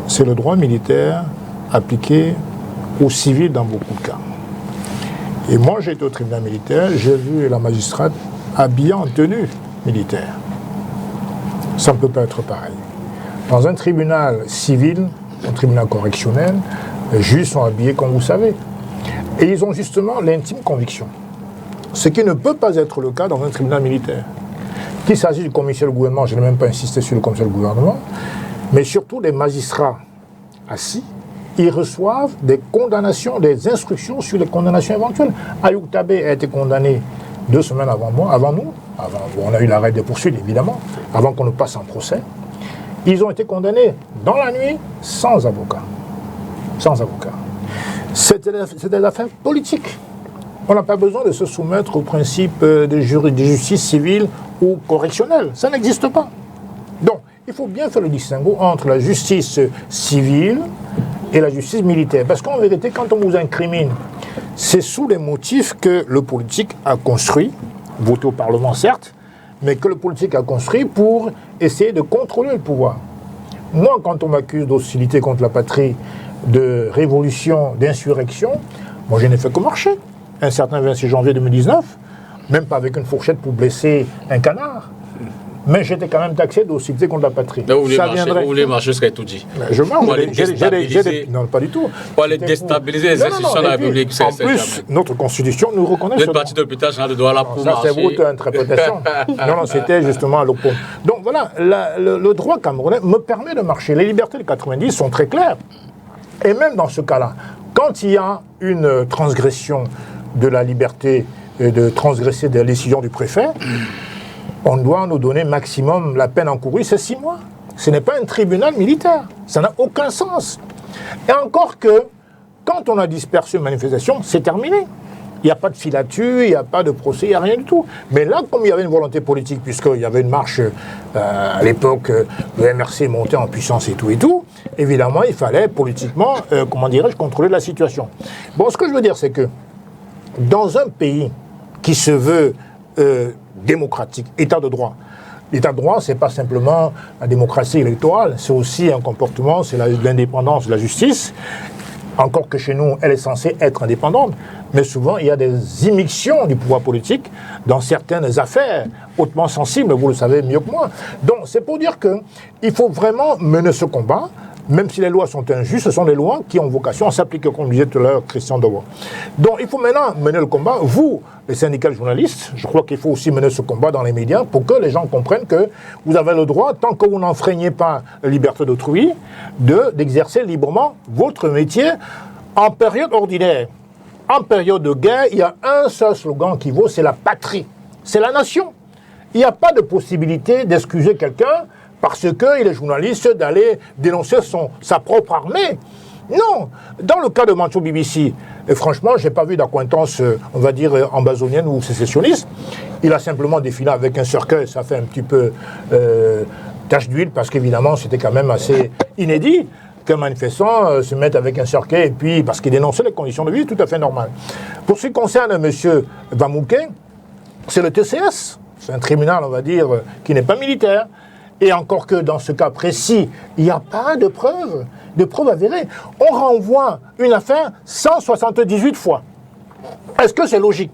S2: c'est le droit militaire appliqué aux civils dans beaucoup de cas. Et moi j'ai été au tribunal militaire, j'ai vu la magistrate habillée en tenue militaire. Ça ne peut pas être pareil. Dans un tribunal civil, un tribunal correctionnel, les juges sont habillés comme vous savez. Et ils ont justement l'intime conviction. Ce qui ne peut pas être le cas dans un tribunal militaire. Qu'il s'agisse du commissaire du gouvernement, je n'ai même pas insisté sur le commissaire du gouvernement, mais surtout des magistrats assis, ils reçoivent des condamnations, des instructions sur les condamnations éventuelles. Ayoub Tabé a été condamné 2 semaines avant nous, on a eu l'arrêt des poursuites évidemment, avant qu'on ne passe en procès. Ils ont été condamnés dans la nuit sans avocat. Sans avocat. C'est des affaires politiques. On n'a pas besoin de se soumettre au principe de justice civile ou correctionnelle. Ça n'existe pas. Donc, il faut bien faire le distinguo entre la justice civile et la justice militaire. Parce qu'en vérité, quand on vous incrimine, c'est sous les motifs que le politique a construit, voté au Parlement certes, mais que le politique a construit pour essayer de contrôler le pouvoir. Moi, quand on m'accuse d'hostilité contre la patrie, de révolution, d'insurrection, moi je n'ai fait que marcher. Un certain 26 janvier 2019, même pas avec une fourchette pour blesser un canard. mais j'étais quand même taxé d'hostilité contre la patrie.
S1: Mais vous voulez marcher jusqu'à tout dit.
S2: Je marche.
S1: Non,
S2: pas du tout.
S1: Pour aller déstabiliser les institutions de la République.
S2: En plus, notre Constitution nous reconnaît.
S1: Vous êtes parti de l'hôpital général de Douala pour marcher.
S2: Ça, c'est votre interprétation. Non, c'était justement à l'opposé. Donc voilà, le droit camerounais me permet de marcher. Les libertés de 90 sont très claires. Et même dans ce cas-là, quand il y a une transgression de la liberté, de transgresser des décisions du préfet, on doit nous donner maximum la peine encourue, c'est 6 mois. Ce n'est pas un tribunal militaire. Ça n'a aucun sens. Et encore que, quand on a dispersé une manifestation, c'est terminé. Il n'y a pas de filature, il n'y a pas de procès, il n'y a rien du tout. Mais là, comme il y avait une volonté politique, puisqu'il y avait une marche, à l'époque, le MRC montait en puissance et tout, évidemment, il fallait politiquement, contrôler la situation. Bon, ce que je veux dire, c'est que dans un pays qui se veut démocratique, état de droit, l'état de droit, ce n'est pas simplement la démocratie électorale, c'est aussi un comportement, c'est l'indépendance de la justice. Encore que chez nous, elle est censée être indépendante, mais souvent il y a des immixtions du pouvoir politique dans certaines affaires hautement sensibles, vous le savez mieux que moi. Donc c'est pour dire qu'il faut vraiment mener ce combat, même si les lois sont injustes, ce sont des lois qui ont vocation à s'appliquer, comme disait tout à l'heure Christian Dewa. Donc il faut maintenant mener le combat. Vous, les syndicats de journalistes, je crois qu'il faut aussi mener ce combat dans les médias pour que les gens comprennent que vous avez le droit, tant que vous n'enfreignez pas la liberté d'autrui, d'exercer librement votre métier en période ordinaire. En période de guerre, il y a un seul slogan qui vaut, c'est la patrie, c'est la nation. Il n'y a pas de possibilité d'excuser quelqu'un parce qu'il est journaliste, d'aller dénoncer sa propre armée. Non. Dans le cas de Mancho BBC, franchement, je n'ai pas vu d'accointance, on va dire, ambazonienne ou sécessionniste. Il a simplement défilé avec un cercueil, ça fait un petit peu tache d'huile, parce qu'évidemment, c'était quand même assez inédit qu'un manifestant se mette avec un cercueil, et puis, parce qu'il dénonçait les conditions de vie, tout à fait normal. Pour ce qui concerne M. Vamouké, c'est le TCS. C'est un tribunal, on va dire, qui n'est pas militaire. Et encore que dans ce cas précis, il n'y a pas de preuves avérées. On renvoie une affaire 178 fois. Est-ce que c'est logique?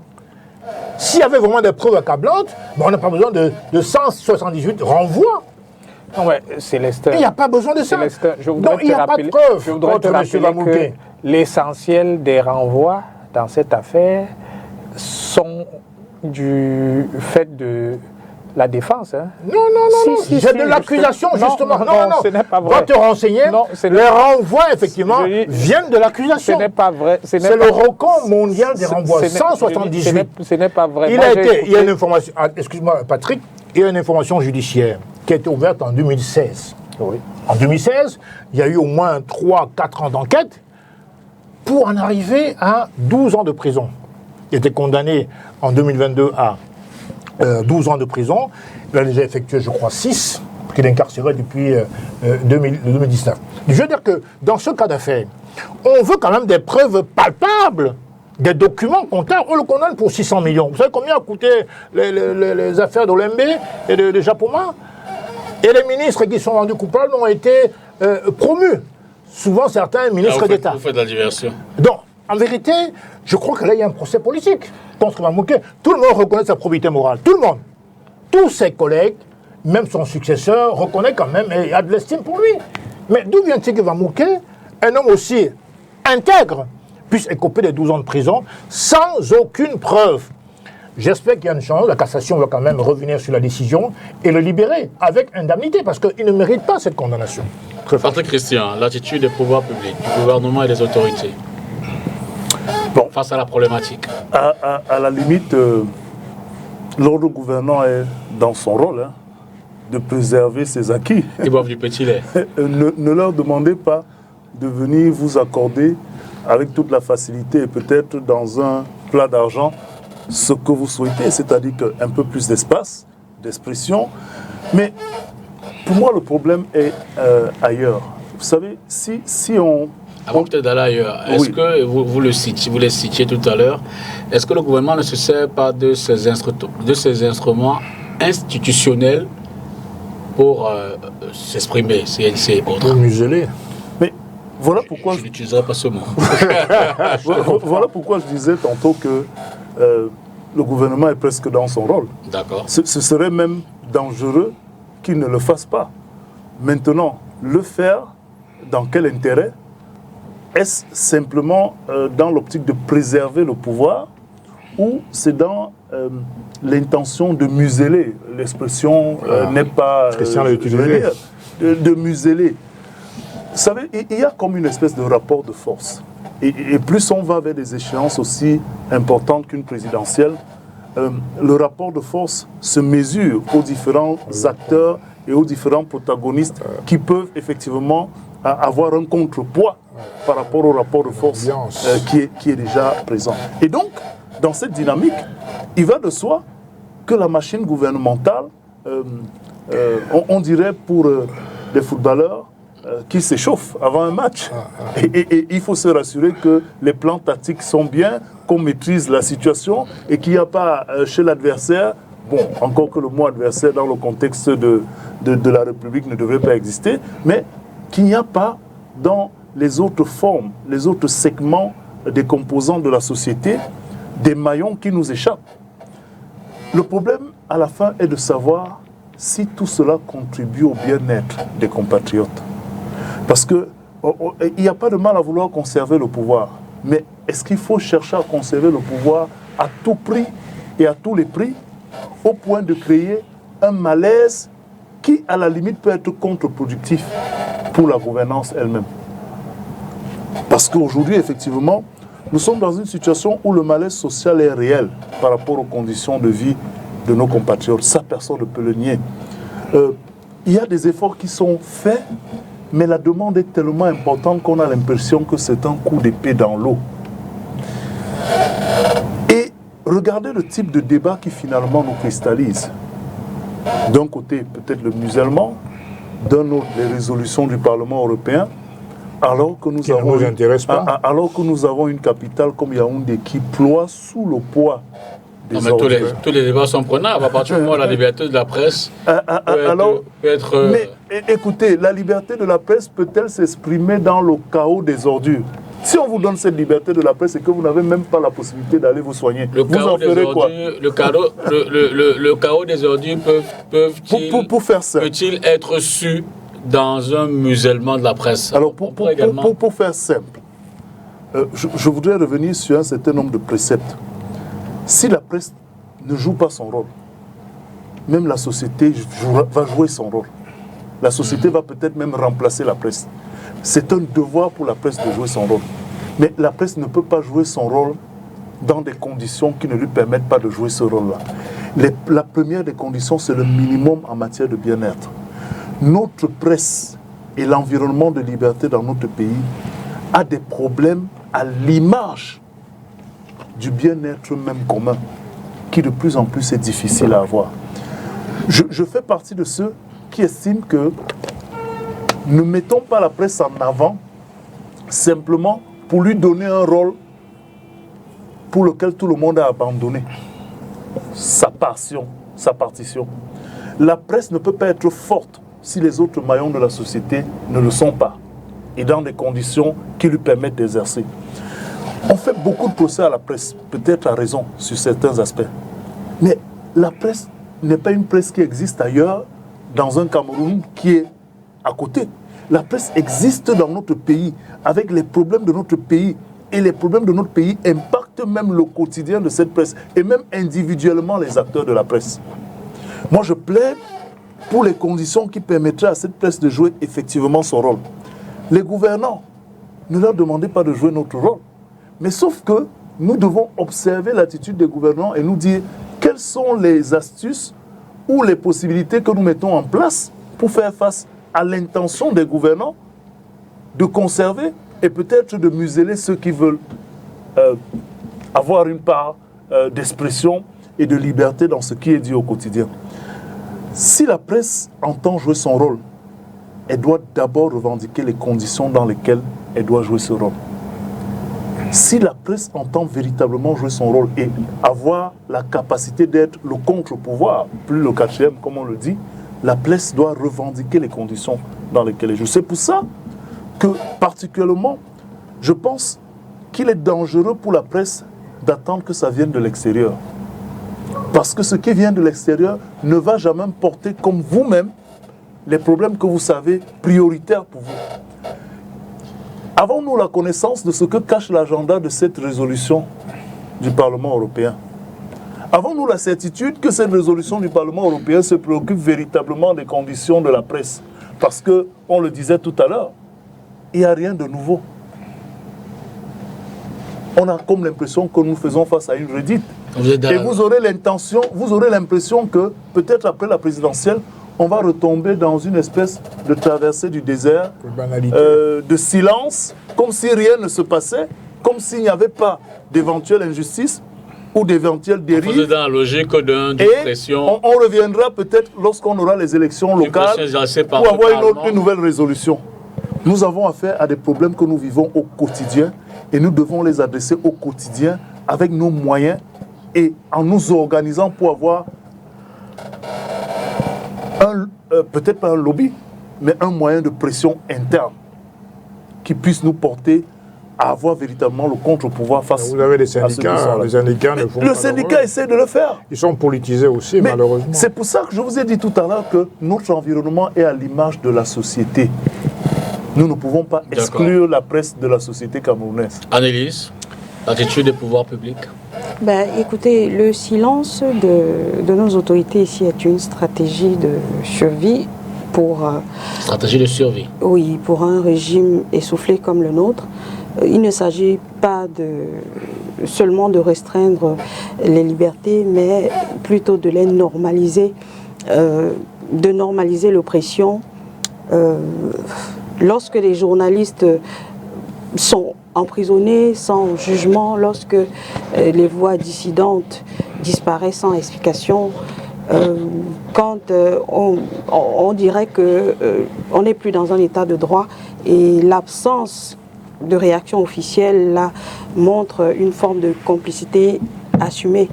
S2: S'il y avait vraiment des preuves accablantes, on n'a pas besoin de 178 renvois.
S5: Non, ouais, Célestin.
S2: Il n'y a pas besoin de ça.
S5: Célestin,
S2: donc il n'y a pas de preuves.
S5: Je voudrais te rappeler que l'essentiel des renvois dans cette affaire sont du fait de la défense. Hein.
S2: Non. J'ai de l'accusation, justement. Non,
S5: ce n'est pas vrai.
S2: Va te renseigner. Les renvois, effectivement, viennent de l'accusation.
S5: Ce n'est pas vrai.
S2: C'est le record mondial des renvois. 178.
S5: Ce n'est pas vrai.
S2: Il y a une information. Excuse-moi, Patrick. Il y a une information judiciaire qui a été ouverte en 2016.
S5: Oui.
S2: En 2016, il y a eu au moins 3-4 ans d'enquête pour en arriver à 12 ans de prison. Il était condamné en 2022 à 12 ans de prison. Il a déjà effectué, je crois, 6, qu'il est incarcéré depuis 2019. Je veux dire que dans ce cas d'affaires, on veut quand même des preuves palpables, des documents comptables. On le condamne pour 600 millions. Vous savez combien a coûté les affaires d'Olembe et de Japoma? Et les ministres qui sont rendus coupables ont été promus. Souvent, certains ministres d'État.
S1: Vous faites de la diversion.
S2: Donc, en vérité, je crois que là, il y a un procès politique contre Vamouké. Tout le monde reconnaît sa probité morale. Tout le monde. Tous ses collègues, même son successeur, reconnaît quand même et a de l'estime pour lui. Mais d'où vient-il que Vamouké, un homme aussi intègre, puisse écoper des 12 ans de prison sans aucune preuve? J'espère qu'il y a une chance, la cassation va quand même revenir sur la décision et le libérer avec indemnité, parce qu'il ne mérite pas cette condamnation.
S1: Patrick Christian, l'attitude des pouvoirs publics, du gouvernement et des autorités face à la problématique.
S3: À la limite, l'ordre gouvernant est dans son rôle de préserver ses acquis.
S1: Ils boivent du petit lait.
S3: Ne leur demandez pas de venir vous accorder avec toute la facilité et peut-être dans un plat d'argent ce que vous souhaitez, c'est-à-dire un peu plus d'espace, d'expression. Mais pour moi, le problème est ailleurs. Vous savez, si on...
S1: Avant peut-être d'aller ailleurs, est-ce que, vous les citiez tout à l'heure, est-ce que le gouvernement ne se sert pas de ces instruments institutionnels pour s'exprimer, CNC et autres?
S2: Pour museler.
S3: Mais voilà pourquoi...
S1: Je n'utiliserai pas ce mot.
S3: Voilà pourquoi je disais tantôt que le gouvernement est presque dans son rôle.
S1: D'accord.
S3: Ce serait même dangereux qu'il ne le fasse pas. Maintenant, le faire, dans quel intérêt? Est-ce simplement dans l'optique de préserver le pouvoir ou c'est dans l'intention de museler? L'expression n'est pas...
S2: Christian l'a utilisé.
S3: De museler. Vous savez, il y a comme une espèce de rapport de force. Et plus on va vers des échéances aussi importantes qu'une présidentielle, le rapport de force se mesure aux différents acteurs et aux différents protagonistes qui peuvent effectivement avoir un contrepoids par rapport au rapport de force qui est déjà présent. Et donc, dans cette dynamique, il va de soi que la machine gouvernementale, on dirait pour des footballeurs, qui s'échauffent avant un match. Et il faut se rassurer que les plans tactiques sont bien, qu'on maîtrise la situation et qu'il n'y a pas chez l'adversaire, bon, encore que le mot adversaire dans le contexte de la République ne devrait pas exister, mais qu'il n'y a pas dans les autres formes, les autres segments des composants de la société, des maillons qui nous échappent. Le problème, à la fin, est de savoir si tout cela contribue au bien-être des compatriotes. Parce qu'il n'y a pas de mal à vouloir conserver le pouvoir. Mais est-ce qu'il faut chercher à conserver le pouvoir à tout prix et à tous les prix, au point de créer un malaise qui, à la limite, peut être contre-productif pour la gouvernance elle-même? Parce qu'aujourd'hui, effectivement, nous sommes dans une situation où le malaise social est réel par rapport aux conditions de vie de nos compatriotes. Ça, personne ne peut le nier. Il y a des efforts qui sont faits, mais la demande est tellement importante qu'on a l'impression que c'est un coup d'épée dans l'eau. Et regardez le type de débat qui finalement nous cristallise. D'un côté, peut-être le musellement, d'un autre, les résolutions du Parlement européen, alors que nous avons une capitale comme Yaoundé qui ploie sous le poids des
S1: ordres. Tous les débats sont prenables. À partir du moment où la liberté de la presse peut être...
S3: Mais écoutez, la liberté de la presse peut-elle s'exprimer dans le chaos des ordures? Si on vous donne cette liberté de la presse et que vous n'avez même pas la possibilité d'aller vous soigner, vous en ferez quoi?
S1: Le chaos des ordures peut-il être su dans un musellement de la presse?
S3: Alors, pour faire simple, je voudrais revenir sur un certain nombre de préceptes. Si la presse ne joue pas son rôle, même la société va jouer son rôle. La société va peut-être même remplacer la presse. C'est un devoir pour la presse de jouer son rôle. Mais la presse ne peut pas jouer son rôle dans des conditions qui ne lui permettent pas de jouer ce rôle-là. La première des conditions, c'est le minimum en matière de bien-être. Notre presse et l'environnement de liberté dans notre pays a des problèmes à l'image du bien-être même commun, qui de plus en plus est difficile à avoir. Je fais partie de ceux qui estiment que ne mettons pas la presse en avant simplement pour lui donner un rôle pour lequel tout le monde a abandonné sa partition. La presse ne peut pas être forte si les autres maillons de la société ne le sont pas et dans des conditions qui lui permettent d'exercer. On fait beaucoup de procès à la presse, peut-être à raison sur certains aspects. Mais la presse n'est pas une presse qui existe ailleurs, dans un Cameroun qui est à côté. La presse existe dans notre pays, avec les problèmes de notre pays. Et les problèmes de notre pays impactent même le quotidien de cette presse, et même individuellement les acteurs de la presse. Moi, je plaide pour les conditions qui permettraient à cette presse de jouer effectivement son rôle. Les gouvernants, ne leur demandez pas de jouer notre rôle. Mais sauf que nous devons observer l'attitude des gouvernants et nous dire quelles sont les astuces ou les possibilités que nous mettons en place pour faire face à l'intention des gouvernants de conserver et peut-être de museler ceux qui veulent avoir une part d'expression et de liberté dans ce qui est dit au quotidien. Si la presse entend jouer son rôle, elle doit d'abord revendiquer les conditions dans lesquelles elle doit jouer ce rôle. Si la presse entend véritablement jouer son rôle et avoir la capacité d'être le contre-pouvoir, plus le quatrième comme on le dit, la presse doit revendiquer les conditions dans lesquelles elle joue. C'est pour ça que particulièrement, je pense qu'il est dangereux pour la presse d'attendre que ça vienne de l'extérieur. Parce que ce qui vient de l'extérieur ne va jamais porter comme vous-même les problèmes que vous savez prioritaires pour vous. Avons-nous la connaissance de ce que cache l'agenda de cette résolution du Parlement européen? Avons-nous la certitude que cette résolution du Parlement européen se préoccupe véritablement des conditions de la presse? Parce que, on le disait tout à l'heure, il n'y a rien de nouveau. On a comme l'impression que nous faisons face à une redite. Et vous aurez l'impression que, peut-être après la présidentielle, on va retomber dans une espèce de traversée du désert, de silence, comme si rien ne se passait, comme s'il n'y avait pas d'éventuelle injustice ou d'éventuelles dérives.
S1: Vous êtes dans la logique d'une pression.
S3: On reviendra peut-être lorsqu'on aura les élections locales pour avoir une nouvelle résolution. Nous avons affaire à des problèmes que nous vivons au quotidien et nous devons les adresser au quotidien avec nos moyens et en nous organisant pour avoir peut-être pas un lobby, mais un moyen de pression interne qui puisse nous porter à avoir véritablement le contre-pouvoir face
S2: Vous avez des syndicats, les syndicats ne font pas.
S3: Le syndicat essaie de le faire.
S2: Ils sont politisés aussi, mais malheureusement.
S3: C'est pour ça que je vous ai dit tout à l'heure que notre environnement est à l'image de la société. Nous ne pouvons pas exclure la presse de la société camerounaise.
S1: Annelise, l'attitude des pouvoirs publics?
S4: Écoutez, le silence de nos autorités ici est une stratégie de survie pour...
S1: stratégie de survie?
S4: Oui, pour un régime essoufflé comme le nôtre. Il ne s'agit pas seulement de restreindre les libertés, mais plutôt de les normaliser, de normaliser l'oppression. Lorsque les journalistes sont emprisonnés sans jugement, lorsque les voix dissidentes disparaissent sans explication, quand on dirait qu'on n'est plus dans un état de droit et l'absence de réaction officielle là, montre une forme de complicité assumée.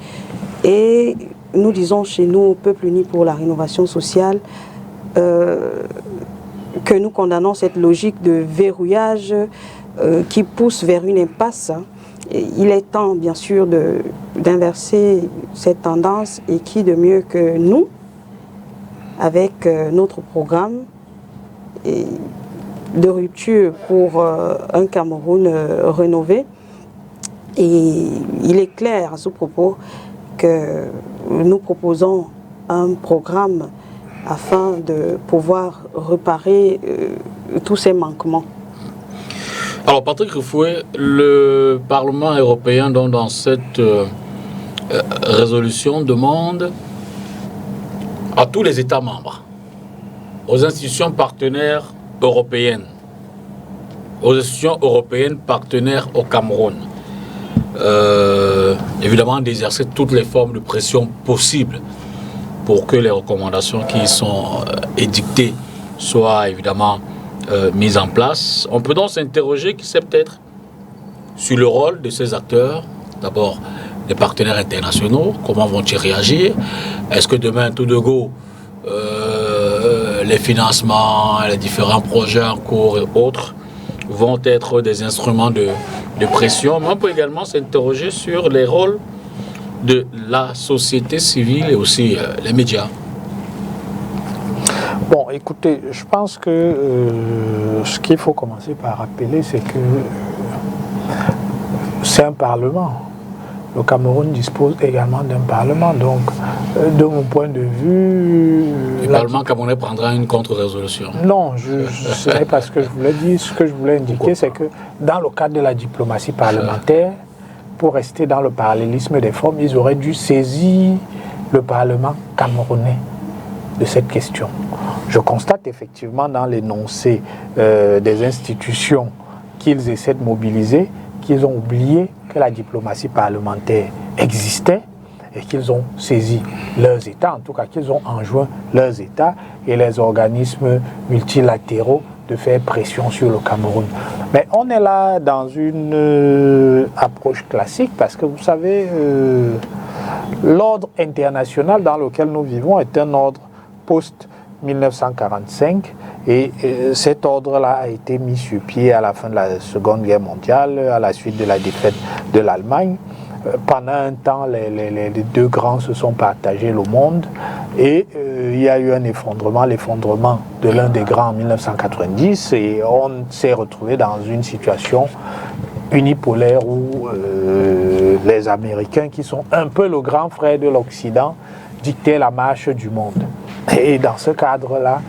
S4: Et nous disons chez nous, au Peuple uni pour la rénovation sociale, que nous condamnons cette logique de verrouillage qui pousse vers une impasse. Et il est temps, bien sûr, d'inverser cette tendance, et qui de mieux que nous, avec notre programme de rupture pour un Cameroun rénové. Et il est clair à ce propos que nous proposons un programme afin de pouvoir réparer tous ces manquements.
S1: Alors Patrick Rufoué, le Parlement européen dans cette résolution demande à tous les États membres, aux institutions partenaires européennes, aux institutions européennes partenaires au Cameroun, évidemment d'exercer toutes les formes de pression possibles pour que les recommandations qui sont édictées soient évidemment mises en place. On peut donc s'interroger, qui sait peut-être, sur le rôle de ces acteurs. D'abord, les partenaires internationaux, comment vont-ils réagir? Est-ce que demain, tout de go, les financements, les différents projets en cours et autres vont être des instruments de pression? Mais on peut également s'interroger sur les rôles de la société civile et aussi les médias.
S5: Bon, écoutez, je pense que ce qu'il faut commencer par rappeler, c'est que c'est un parlement. Le Cameroun dispose également d'un parlement. Donc, de mon point de vue...
S1: Le Parlement camerounais prendra une contre-résolution.
S5: Non, ce n'est pas ce que je voulais dire. Ce que je voulais indiquer, c'est que dans le cadre de la diplomatie parlementaire, pour rester dans le parallélisme des formes, ils auraient dû saisir le Parlement camerounais de cette question. Je constate effectivement dans l'énoncé des institutions qu'ils essaient de mobiliser, qu'ils ont oublié que la diplomatie parlementaire existait et qu'ils ont saisi leurs États, en tout cas qu'ils ont enjoint leurs États et les organismes multilatéraux de faire pression sur le Cameroun. Mais on est là dans une approche classique parce que vous savez, l'ordre international dans lequel nous vivons est un ordre post-1945 et cet ordre-là a été mis sur pied à la fin de la Seconde Guerre mondiale, à la suite de la défaite de l'Allemagne. pendant un temps, les deux grands se sont partagés le monde et il y a eu un l'effondrement de l'un des grands en 1990 et on s'est retrouvé dans une situation unipolaire où les Américains, qui sont un peu le grand frère de l'Occident, dictaient la marche du monde. Et dans ce cadre-là,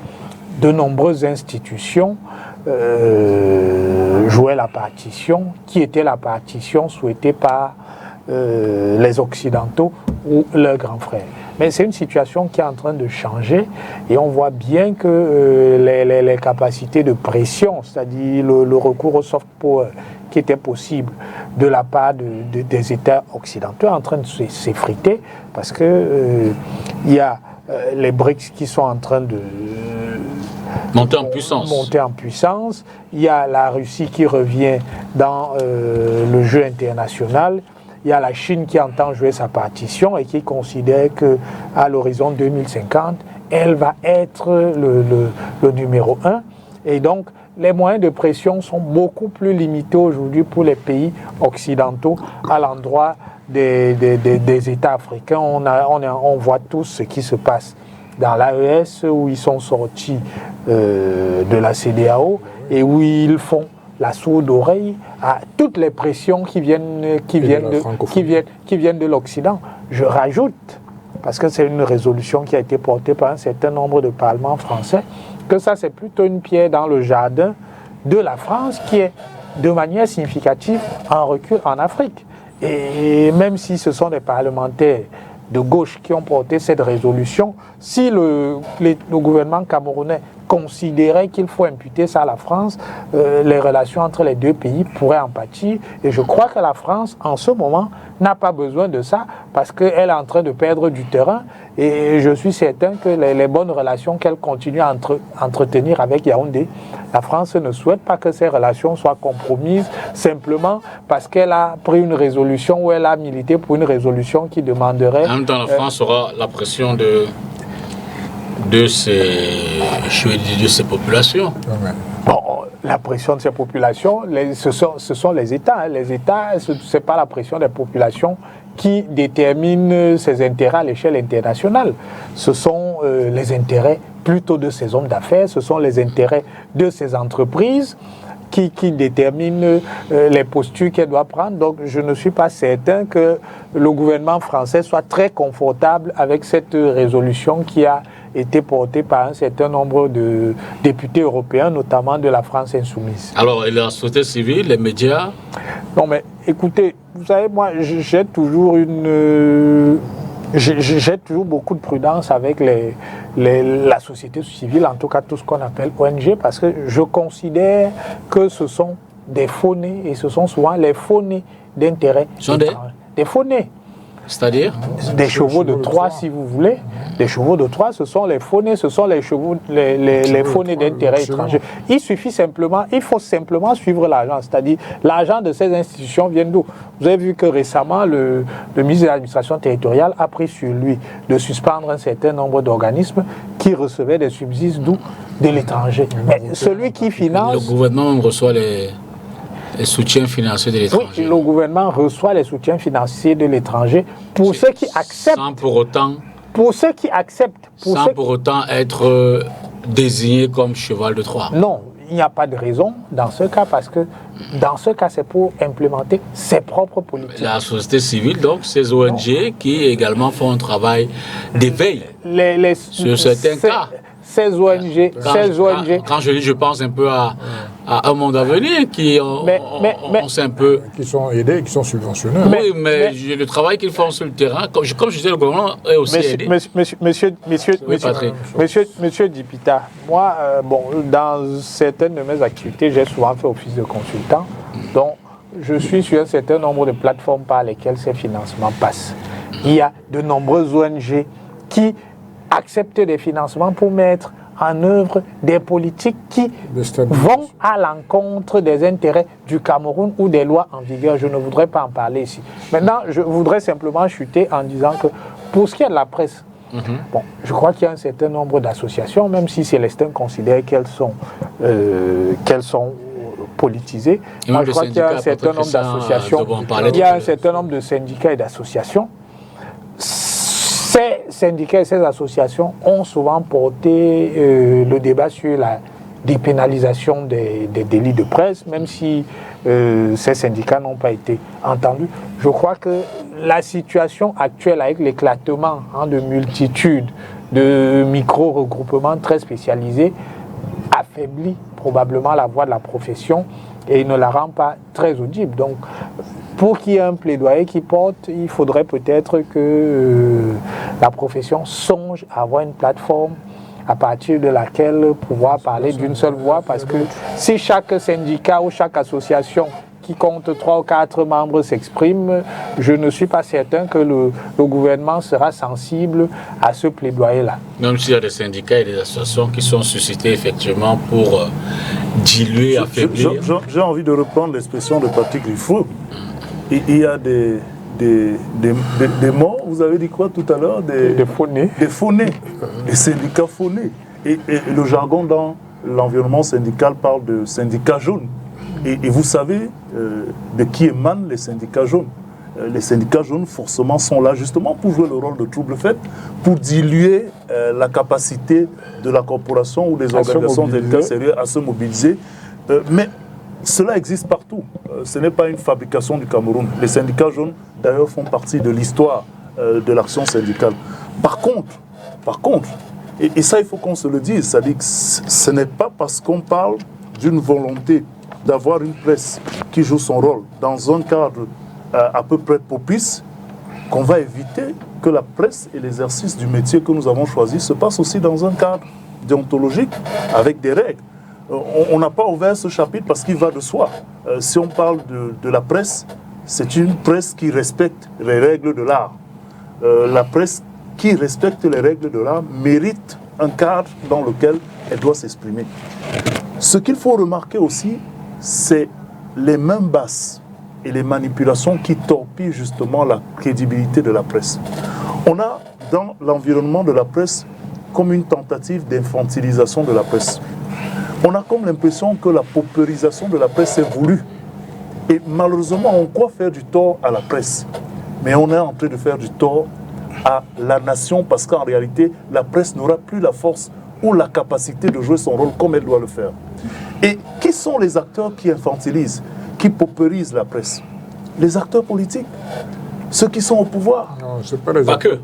S5: de nombreuses institutions jouaient la partition, qui était la partition souhaitée par les Occidentaux ou leurs grands frères. Mais c'est une situation qui est en train de changer et on voit bien que les capacités de pression, c'est-à-dire le recours au soft power qui était possible de la part des États occidentaux est en train de s'effriter parce que il y a les BRICS qui sont en train de
S1: monter en puissance.
S5: Il y a la Russie qui revient dans le jeu international. Il y a la Chine qui entend jouer sa partition et qui considère qu'à l'horizon 2050, elle va être le numéro 1. Et donc, les moyens de pression sont beaucoup plus limités aujourd'hui pour les pays occidentaux à l'endroit des États africains. On voit tous ce qui se passe dans l'AES où ils sont sortis de la CEDEAO et où ils font la sourde oreille à toutes les pressions qui viennent de l'Occident. Je rajoute, parce que c'est une résolution qui a été portée par un certain nombre de parlements français, que ça c'est plutôt une pierre dans le jardin de la France qui est de manière significative en recul en Afrique. Et même si ce sont des parlementaires de gauche qui ont porté cette résolution, si le gouvernement camerounais considérait qu'il faut imputer ça à la France, les relations entre les deux pays pourraient en pâtir. Et je crois que la France, en ce moment, n'a pas besoin de ça parce qu'elle est en train de perdre du terrain. Et je suis certain que les bonnes relations qu'elle continue à entretenir avec Yaoundé, la France ne souhaite pas que ces relations soient compromises simplement parce qu'elle a pris une résolution ou elle a milité pour une résolution qui demanderait...
S1: En même temps, la France aura la pression de ces populations.
S5: Bon, la pression de ces populations, ce sont les États. Hein. Les États, ce n'est pas la pression des populations qui détermine ses intérêts à l'échelle internationale. Ce sont les intérêts plutôt de ces hommes d'affaires, ce sont les intérêts de ces entreprises qui déterminent les postures qu'elle doit prendre. Donc je ne suis pas certain que le gouvernement français soit très confortable avec cette résolution qui a été portée par un certain nombre de députés européens, notamment de la France insoumise.
S1: Alors, et la société civile, les médias?
S5: Non mais écoutez, vous savez, moi j'ai toujours beaucoup de prudence avec la société civile, en tout cas tout ce qu'on appelle ONG, parce que je considère que ce sont des faux-nés, et ce sont souvent les faux-nés d'intérêt. Des faux-nés.
S1: C'est-à-dire
S5: des chevaux de Troie, si vous voulez. Les chevaux de Troie, ce sont les faux-nés, ce sont les faux-nés d'intérêt étranger. Il faut simplement suivre l'argent. C'est-à-dire, l'argent de ces institutions vient d'où? Vous avez vu que récemment, le ministre de l'administration territoriale a pris sur lui de suspendre un certain nombre d'organismes qui recevaient des subsides d'où? De l'étranger. Mais celui qui finance...
S1: Le gouvernement reçoit les soutiens financiers de l'étranger.
S5: Oui, le gouvernement reçoit les soutiens financiers de l'étranger pour ceux qui acceptent.
S1: Sans pour autant...
S5: Pour ceux qui acceptent.
S1: Pour autant être désigné comme cheval de Troie.
S5: Non, il n'y a pas de raison dans ce cas, parce que dans ce cas, c'est pour implémenter ses propres politiques.
S1: La société civile, donc, ces ONG qui également font un travail d'éveil sur certains cas.
S5: Ces ONG,
S1: quand je dis, je pense un peu à un monde à venir qui on sait un peu...
S2: Qui sont aidés, qui sont subventionnés.
S1: Oui, mais le travail qu'ils font sur le terrain, comme je disais, le gouvernement est aussi aidé.
S5: Monsieur Dipita, moi, dans certaines de mes activités, j'ai souvent fait office de consultant, donc je suis sur un certain nombre de plateformes par lesquelles ces financements passent. Il y a de nombreuses ONG qui accepter des financements pour mettre en œuvre des politiques qui vont à l'encontre des intérêts du Cameroun ou des lois en vigueur. Je ne voudrais pas en parler ici. Maintenant, je voudrais simplement chuter en disant que pour ce qui est de la presse, je crois qu'il y a un certain nombre d'associations, même si Célestin considère qu'elles sont politisé.
S1: Et
S5: Moi,
S1: même
S5: je crois qu'il y a un certain nombre d'associations. Il y a un certain nombre de syndicats et d'associations. Ces syndicats et ces associations ont souvent porté le débat sur la dépénalisation des délits de presse, même si ces syndicats n'ont pas été entendus. Je crois que la situation actuelle, avec l'éclatement de multitudes de micro-regroupements très spécialisés, affaiblit probablement la voix de la profession et ne la rend pas très audible. Donc, pour qu'il y ait un plaidoyer qui porte, il faudrait peut-être que la profession songe à avoir une plateforme à partir de laquelle pouvoir parler d'une seule voix, parce que si chaque syndicat ou chaque association qui compte 3 ou 4 membres s'exprime, je ne suis pas certain que le gouvernement sera sensible à ce plaidoyer-là.
S1: Même s'il y a des syndicats et des associations qui sont suscités effectivement pour diluer, affaiblir.
S3: J'ai envie de reprendre l'expression de Patrick Riffaut. Il y a des mots, vous avez dit quoi tout à l'heure?
S5: Des faux-nés.
S3: Des faux-nés, des syndicats faux-nés. Et le jargon dans l'environnement syndical parle de syndicats jaunes. Et vous savez de qui émanent les syndicats jaunes. Les syndicats jaunes, forcément, sont là justement pour jouer le rôle de trouble-fête, pour diluer la capacité de la corporation ou des organisations syndicales sérieuses à se mobiliser. Mais cela existe partout. Ce n'est pas une fabrication du Cameroun. Les syndicats jaunes, d'ailleurs, font partie de l'histoire de l'action syndicale. Par contre, et ça, il faut qu'on se le dise, c'est-à-dire que ce n'est pas parce qu'on parle d'une volonté d'avoir une presse qui joue son rôle dans un cadre à peu près propice qu'on va éviter que la presse et l'exercice du métier que nous avons choisi se passent aussi dans un cadre déontologique avec des règles. On n'a pas ouvert ce chapitre parce qu'il va de soi. Si on parle de la presse, c'est une presse qui respecte les règles de l'art. La presse qui respecte les règles de l'art mérite un cadre dans lequel elle doit s'exprimer. Ce qu'il faut remarquer aussi, c'est les mains basses et les manipulations qui torpillent justement la crédibilité de la presse. On a dans l'environnement de la presse comme une tentative d'infantilisation de la presse. On a comme l'impression que la paupérisation de la presse est voulue. Et malheureusement, on croit faire du tort à la presse. Mais on est en train de faire du tort à la nation parce qu'en réalité, la presse n'aura plus la force ou la capacité de jouer son rôle comme elle doit le faire. Et qui sont les acteurs qui infantilisent, qui paupérisent la presse? Les acteurs politiques, ceux qui sont au pouvoir.
S2: Non, ce n'est pas les acteurs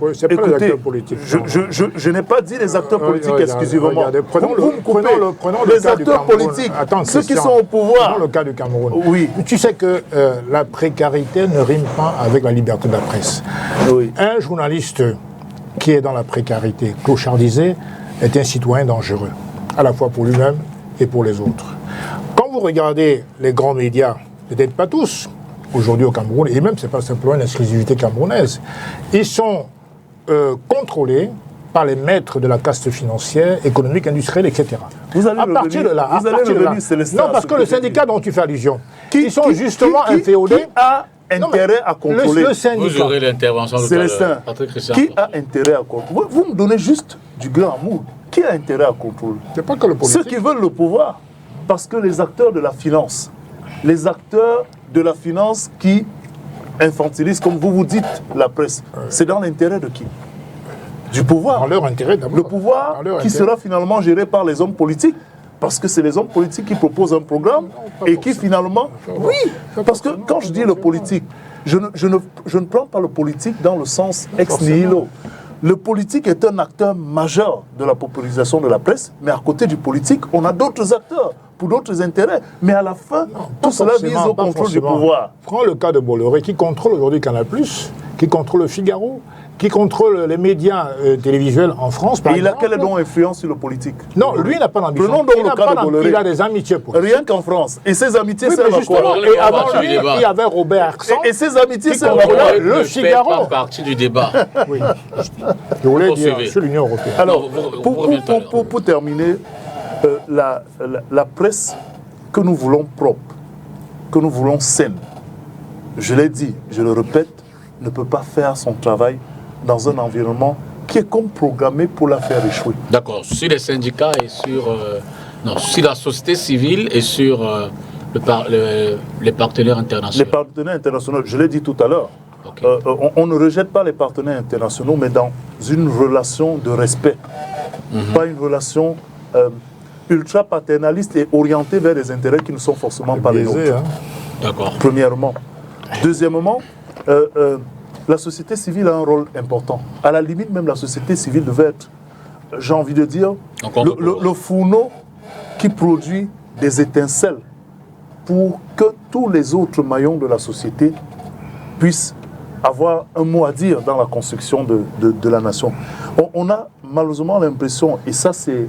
S2: politiques.
S3: Je n'ai pas dit les acteurs politiques exclusivement.
S2: Prenons
S3: les acteurs politiques, ceux qui sont au pouvoir.
S2: Prenons le cas du Cameroun.
S3: Oui.
S2: Tu sais que la précarité ne rime pas avec la liberté de la presse.
S3: Oui.
S2: Un journaliste qui est dans la précarité, clochardisé, est un citoyen dangereux, à la fois pour lui-même et pour les autres. Quand vous regardez les grands médias, peut-être pas tous, aujourd'hui au Cameroun, et même ce n'est pas simplement une exclusivité camerounaise, ils sont contrôlés par les maîtres de la caste financière, économique, industrielle, etc.
S3: Vous allez revenir,
S2: Célestin. Non, parce que le syndicat dont tu fais allusion, ils sont justement inféodés.
S3: Qui a intérêt à contrôler
S2: le syndicat.
S1: Vous aurez l'intervention de
S3: Célestin.
S1: Patrick Christian.
S3: Qui a intérêt à contrôler? Vous me donnez juste du grand amour. Qui a intérêt à contrôler?
S2: C'est pas que le politique.
S3: Ceux qui veulent le pouvoir. Parce que les acteurs de la finance, qui infantilisent, comme vous vous dites, la presse, c'est dans l'intérêt de qui? Du pouvoir.
S2: Dans leur intérêt d'abord.
S3: Le pouvoir qui sera finalement géré par les hommes politiques. Parce que c'est les hommes politiques qui proposent un programme et qui finalement... Oui, parce que quand je dis le politique, je ne prends pas le politique dans le sens ex nihilo. Le politique est un acteur majeur de la paupérisation de la presse, mais à côté du politique, on a d'autres acteurs pour d'autres intérêts. Mais à la fin, tout cela vise au contrôle du pouvoir.
S2: Prends le cas de Bolloré, qui contrôle aujourd'hui Canal+, qui contrôle le Figaro, qui contrôle les médias télévisuels en France.
S3: Et il a quelle influence sur le politique?
S2: Non, lui, il n'a pas d'ambition.
S3: Prenons donc le cas de Bolloré.
S2: Il a des amitiés politiques.
S3: Rien qu'en France. Et ses amitiés,
S2: oui,
S3: c'est
S2: justement. Et avant lui, il y avait Robert Arxan.
S3: Et ses amitiés, c'est
S2: le Figaro.
S1: Pas partie du débat.
S2: Oui. Je voulais dire sur l'Union européenne.
S3: Alors, pour terminer, la presse que nous voulons propre, que nous voulons saine, je l'ai dit, je le répète, ne peut pas faire son travail dans un environnement qui est comme programmé pour la faire échouer.
S1: D'accord. Sur les syndicats et sur la société civile et sur Les partenaires internationaux.
S3: Les partenaires internationaux, je l'ai dit tout à l'heure,
S1: Okay.
S3: On ne rejette pas les partenaires internationaux, mais dans une relation de respect. Pas une relation ultra paternaliste et orientée vers des intérêts qui ne sont forcément pas les nôtres.
S2: Hein.
S1: D'accord.
S3: Premièrement. Deuxièmement, la société civile a un rôle important. À la limite, même la société civile devait être, j'ai envie de dire, le fourneau qui produit des étincelles pour que tous les autres maillons de la société puissent avoir un mot à dire dans la construction de la nation. On a malheureusement l'impression, et ça c'est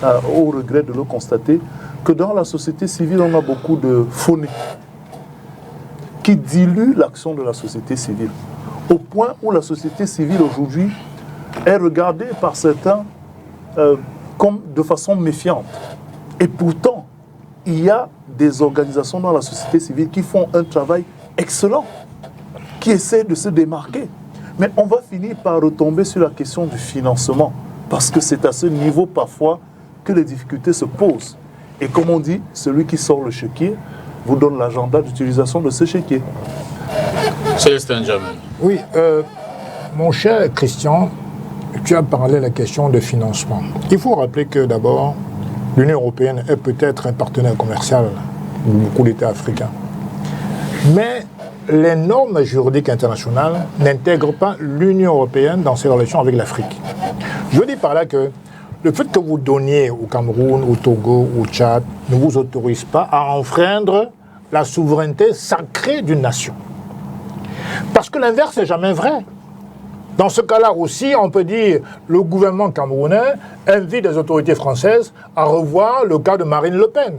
S3: au regret de le constater, que dans la société civile, on a beaucoup de faunés qui diluent l'action de la société civile, au point où la société civile aujourd'hui est regardée par certains comme de façon méfiante. Et pourtant, il y a des organisations dans la société civile qui font un travail excellent, qui essaient de se démarquer. Mais on va finir par retomber sur la question du financement, parce que c'est à ce niveau parfois que les difficultés se posent. Et comme on dit, celui qui sort le chéquier vous donne l'agenda d'utilisation de ce chéquier.
S1: Célestin Djamel.
S2: Oui, mon cher Christian, tu as parlé de la question de financement. Il faut rappeler que d'abord, l'Union européenne est peut-être un partenaire commercial de beaucoup d'États africains. Mais les normes juridiques internationales n'intègrent pas l'Union européenne dans ses relations avec l'Afrique. Je dis par là que le fait que vous donniez au Cameroun, au Togo, au Tchad ne vous autorise pas à enfreindre la souveraineté sacrée d'une nation. Parce que l'inverse n'est jamais vrai. Dans ce cas-là aussi, on peut dire le gouvernement camerounais invite les autorités françaises à revoir le cas de Marine Le Pen.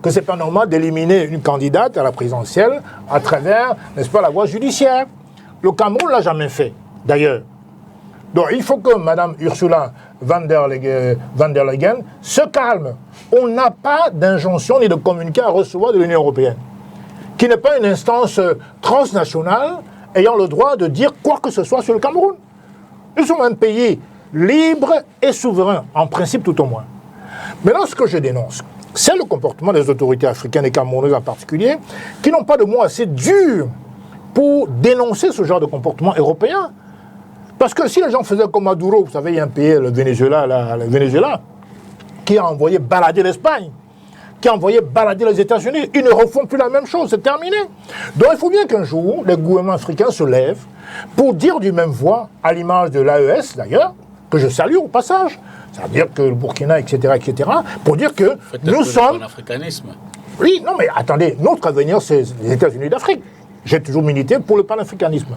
S2: Que ce n'est pas normal d'éliminer une candidate à la présidentielle à travers, n'est-ce pas, la voie judiciaire. Le Cameroun ne l'a jamais fait, d'ailleurs. Donc il faut que Mme Ursula von der Leyen se calme. On n'a pas d'injonction ni de communiqué à recevoir de l'Union européenne, qui n'est pas une instance transnationale ayant le droit de dire quoi que ce soit sur le Cameroun. Nous sommes un pays libre et souverain, en principe tout au moins. Maintenant, ce que je dénonce, c'est le comportement des autorités africaines et camerounaises en particulier, qui n'ont pas de mots assez durs pour dénoncer ce genre de comportement européen. Parce que si les gens faisaient comme Maduro, vous savez, il y a un pays, le Venezuela, qui a envoyé balader l'Espagne, qui a envoyé balader les États-Unis, ils ne refont plus la même chose, c'est terminé. Donc il faut bien qu'un jour, les gouvernements africains se lèvent pour dire du même voix, à l'image de l'AES d'ailleurs, que je salue au passage, c'est-à-dire que le Burkina, etc., pour dire que nous sommes...
S1: Panafricanisme.
S2: Oui, non mais attendez, notre avenir c'est les États-Unis d'Afrique. J'ai toujours milité pour le panafricanisme.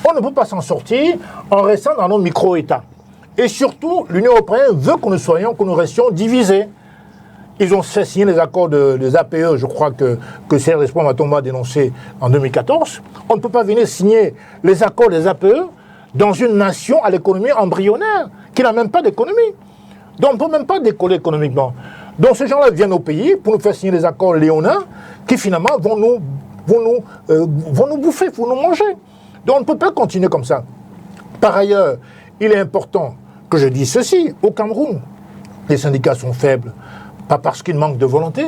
S2: On ne peut pas s'en sortir en restant dans nos micro-États. Et surtout, l'Union européenne veut que nous restions divisés. Ils ont fait signer les accords des APE, je crois que Serge Espoir Matomba a dénoncé en 2014. On ne peut pas venir signer les accords des APE dans une nation à l'économie embryonnaire, qui n'a même pas d'économie. Donc on ne peut même pas décoller économiquement. Donc ces gens-là viennent au pays pour nous faire signer les accords léonins qui finalement vont nous bouffer, vont nous manger. Donc on ne peut pas continuer comme ça. Par ailleurs, il est important que je dise ceci. Au Cameroun, les syndicats sont faibles. Pas parce qu'ils manquent de volonté,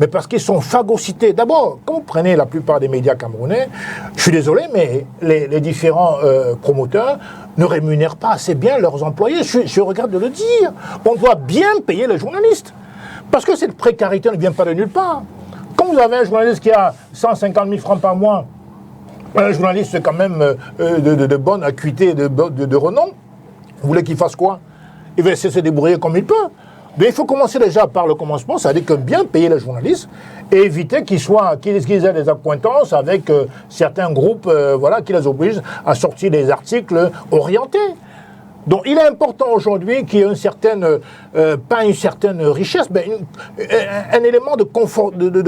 S2: mais parce qu'ils sont phagocytés. D'abord, quand vous prenez la plupart des médias camerounais, je suis désolé, mais les différents promoteurs ne rémunèrent pas assez bien leurs employés. Je regarde de le dire. On doit bien payer les journalistes. Parce que cette précarité ne vient pas de nulle part. Quand vous avez un journaliste qui a 150 000 francs par mois, un journaliste quand même de bonne acuité, de renom, vous voulez qu'il fasse quoi? Il va essayer de se débrouiller comme il peut. Mais il faut commencer déjà par le commencement, c'est-à-dire que bien payer les journalistes et éviter qu'ils aient des accointances avec certains groupes qui les obligent à sortir des articles orientés. Donc il est important aujourd'hui qu'il y ait une certaine, pas une certaine richesse, mais un élément de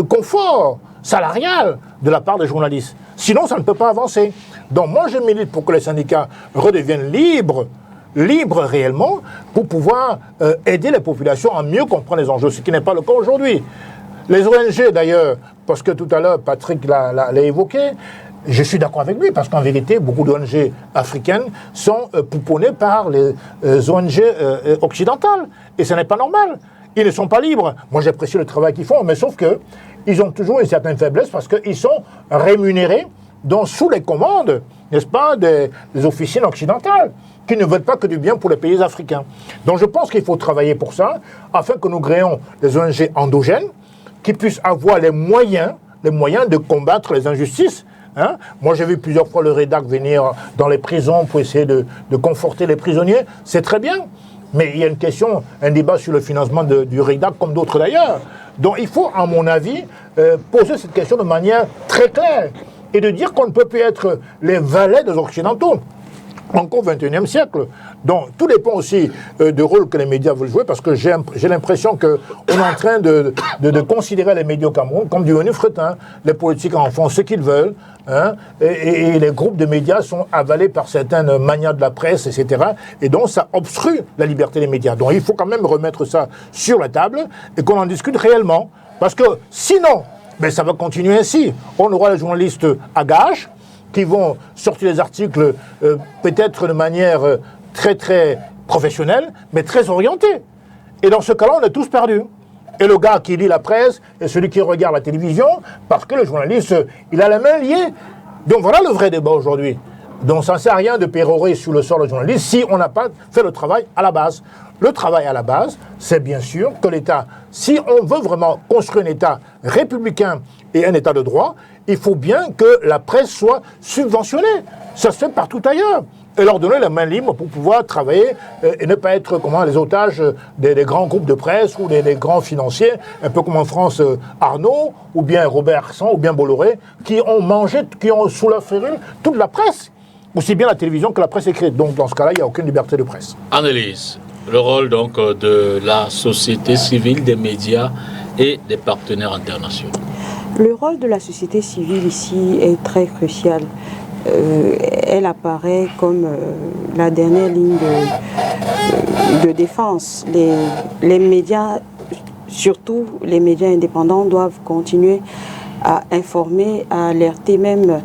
S2: confort salarial de la part des journalistes. Sinon, ça ne peut pas avancer. Donc moi, je milite pour que les syndicats redeviennent libres réellement, pour pouvoir aider les populations à mieux comprendre les enjeux, ce qui n'est pas le cas aujourd'hui. Les ONG, d'ailleurs, parce que tout à l'heure, Patrick l'a évoqué, je suis d'accord avec lui, parce qu'en vérité, beaucoup d'ONG africaines sont pouponnées par les ONG occidentales. Et ce n'est pas normal. ils ne sont pas libres. Moi, j'apprécie le travail qu'ils font, mais sauf que ils ont toujours une certaine faiblesse parce qu'ils sont rémunérés sous les commandes, n'est-ce pas, des officines occidentales, qui ne veulent pas que du bien pour les pays africains. Donc je pense qu'il faut travailler pour ça, afin que nous créions des ONG endogènes, qui puissent avoir les moyens de combattre les injustices. Hein? Moi, j'ai vu plusieurs fois le REDAC venir dans les prisons pour essayer de conforter les prisonniers. C'est très bien. Mais il y a une question, un débat sur le financement du REDAC, comme d'autres d'ailleurs. Donc il faut, à mon avis, poser cette question de manière très claire et de dire qu'on ne peut plus être les valets des Occidentaux. Encore au XXIe siècle. Donc, tout dépend aussi du rôle que les médias veulent jouer, parce que j'ai l'impression qu'on est en train de considérer les médias au Cameroun comme du menu fretin. Les politiques en font ce qu'ils veulent, hein, et les groupes de médias sont avalés par certaines manias de la presse, etc. Et donc, ça obstrue la liberté des médias. Donc, il faut quand même remettre ça sur la table et qu'on en discute réellement. Parce que sinon, ça va continuer ainsi. On aura les journalistes à gage, qui vont sortir des articles peut-être de manière très très professionnelle, mais très orientée. Et dans ce cas-là, on est tous perdus. Et le gars qui lit la presse et celui qui regarde la télévision, parce que le journaliste, il a la main liée. Donc voilà le vrai débat aujourd'hui. Donc ça ne sert à rien de pérorer sur le sort du journaliste si on n'a pas fait le travail à la base. Le travail à la base, c'est bien sûr que l'État, si on veut vraiment construire un État républicain et un État de droit, il faut bien que la presse soit subventionnée. Ça se fait partout ailleurs. Et leur donner la main libre pour pouvoir travailler et ne pas être les otages des grands groupes de presse ou des grands financiers, un peu comme en France Arnaud, ou bien Robert Arsan, ou bien Bolloré, qui ont sous leur férule toute la presse, aussi bien la télévision que la presse écrite. Donc dans ce cas-là, il n'y a aucune liberté de presse.
S1: Annelise, le rôle donc de la société civile, des médias et des partenaires internationaux.
S4: Le rôle de la société civile ici est très crucial. Elle apparaît comme la dernière ligne de défense. Les médias, surtout les médias indépendants, doivent continuer à informer, à alerter même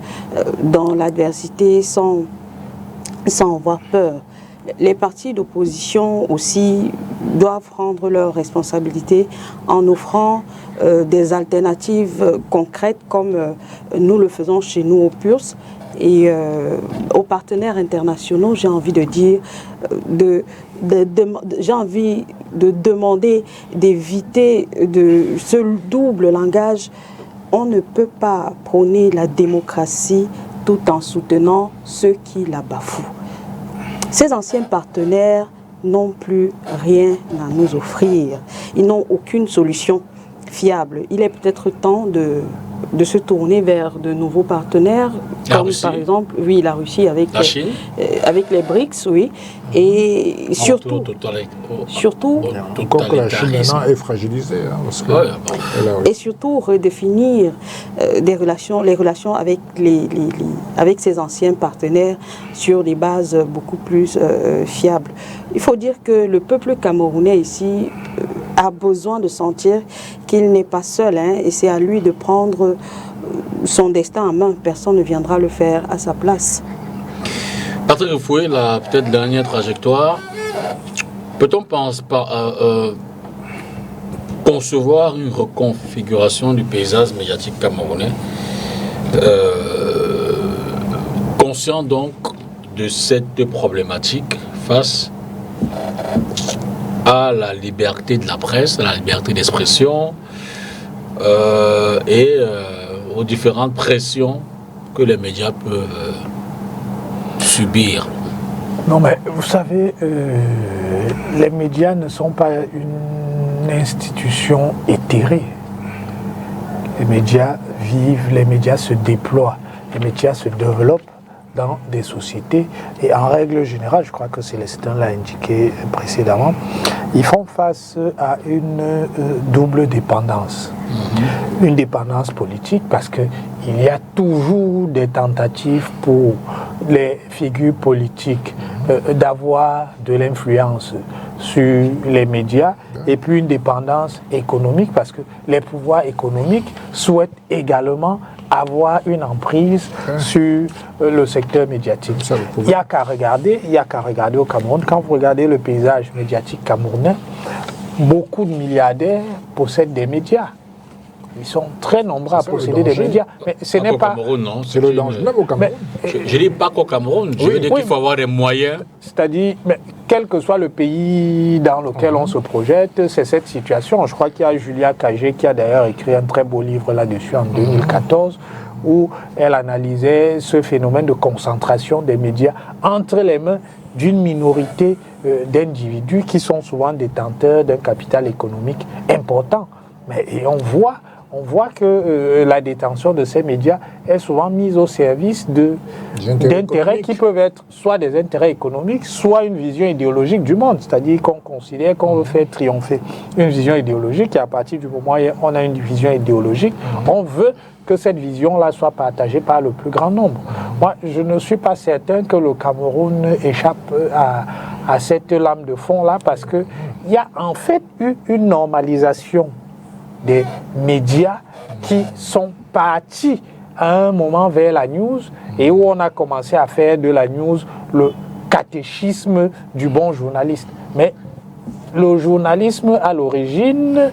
S4: dans l'adversité sans avoir peur. Les partis d'opposition aussi doivent prendre leurs responsabilités en offrant des alternatives concrètes comme nous le faisons chez nous au PURS. Et aux partenaires internationaux, j'ai envie de dire, j'ai envie de demander d'éviter ce double langage. On ne peut pas prôner la démocratie tout en soutenant ceux qui la bafouent. Ces anciens partenaires n'ont plus rien à nous offrir. Ils n'ont aucune solution fiable. Il est peut-être temps de se tourner vers de nouveaux partenaires, comme par exemple, la Russie avec
S1: la Chine,
S4: avec les BRICS, oui, et surtout
S2: encore que la Chine maintenant est fragilisée, hein, parce que,
S4: et surtout redéfinir les relations avec avec ces anciens partenaires sur des bases beaucoup plus fiables. Il faut dire que le peuple camerounais ici a besoin de sentir qu'il n'est pas seul, hein, et c'est à lui de prendre son destin en main. Personne ne viendra le faire à sa place.
S1: Patrick Fouet, la peut-être dernière trajectoire, peut-on concevoir une reconfiguration du paysage médiatique camerounais, conscient donc de cette problématique face à la liberté de la presse, à la liberté d'expression et aux différentes pressions que les médias peuvent subir?
S5: Non, mais vous savez, les médias ne sont pas une institution éthérée. Les médias vivent, les médias se déploient, les médias se développent dans des sociétés et en règle générale, je crois que Célestin l'a indiqué précédemment, ils font face à une double dépendance. Une dépendance politique parce qu'il y a toujours des tentatives pour les figures politiques d'avoir de l'influence sur les médias, et puis une dépendance économique parce que les pouvoirs économiques souhaitent également avoir une emprise sur le secteur médiatique. Il n'y a qu'à regarder au Cameroun. Quand vous regardez le paysage médiatique camerounais, beaucoup de milliardaires possèdent des médias. Ils sont très nombreux à posséder des médias. Mais ce n'est pas...
S1: Au Cameroun, non.
S2: C'est le danger, même au Cameroun.
S1: Je ne dis pas qu'au Cameroun, je veux dire qu'il faut avoir des moyens.
S5: C'est-à-dire, quel que soit le pays dans lequel on se projette, c'est cette situation. Je crois qu'il y a Julia Cagé qui a d'ailleurs écrit un très beau livre là-dessus en 2014, où elle analysait ce phénomène de concentration des médias entre les mains d'une minorité d'individus qui sont souvent détenteurs d'un capital économique important. Et on voit que la détention de ces médias est souvent mise au service d'intérêts qui peuvent être soit des intérêts économiques, soit une vision idéologique du monde. C'est-à-dire qu'on considère qu'on veut faire triompher une vision idéologique et à partir du moment où on a une vision idéologique, on veut que cette vision-là soit partagée par le plus grand nombre. Moi, je ne suis pas certain que le Cameroun échappe à cette lame de fond-là parce qu'il y a en fait eu une normalisation des médias qui sont partis à un moment vers la news et où on a commencé à faire de la news le catéchisme du bon journaliste. Mais le journalisme, à l'origine,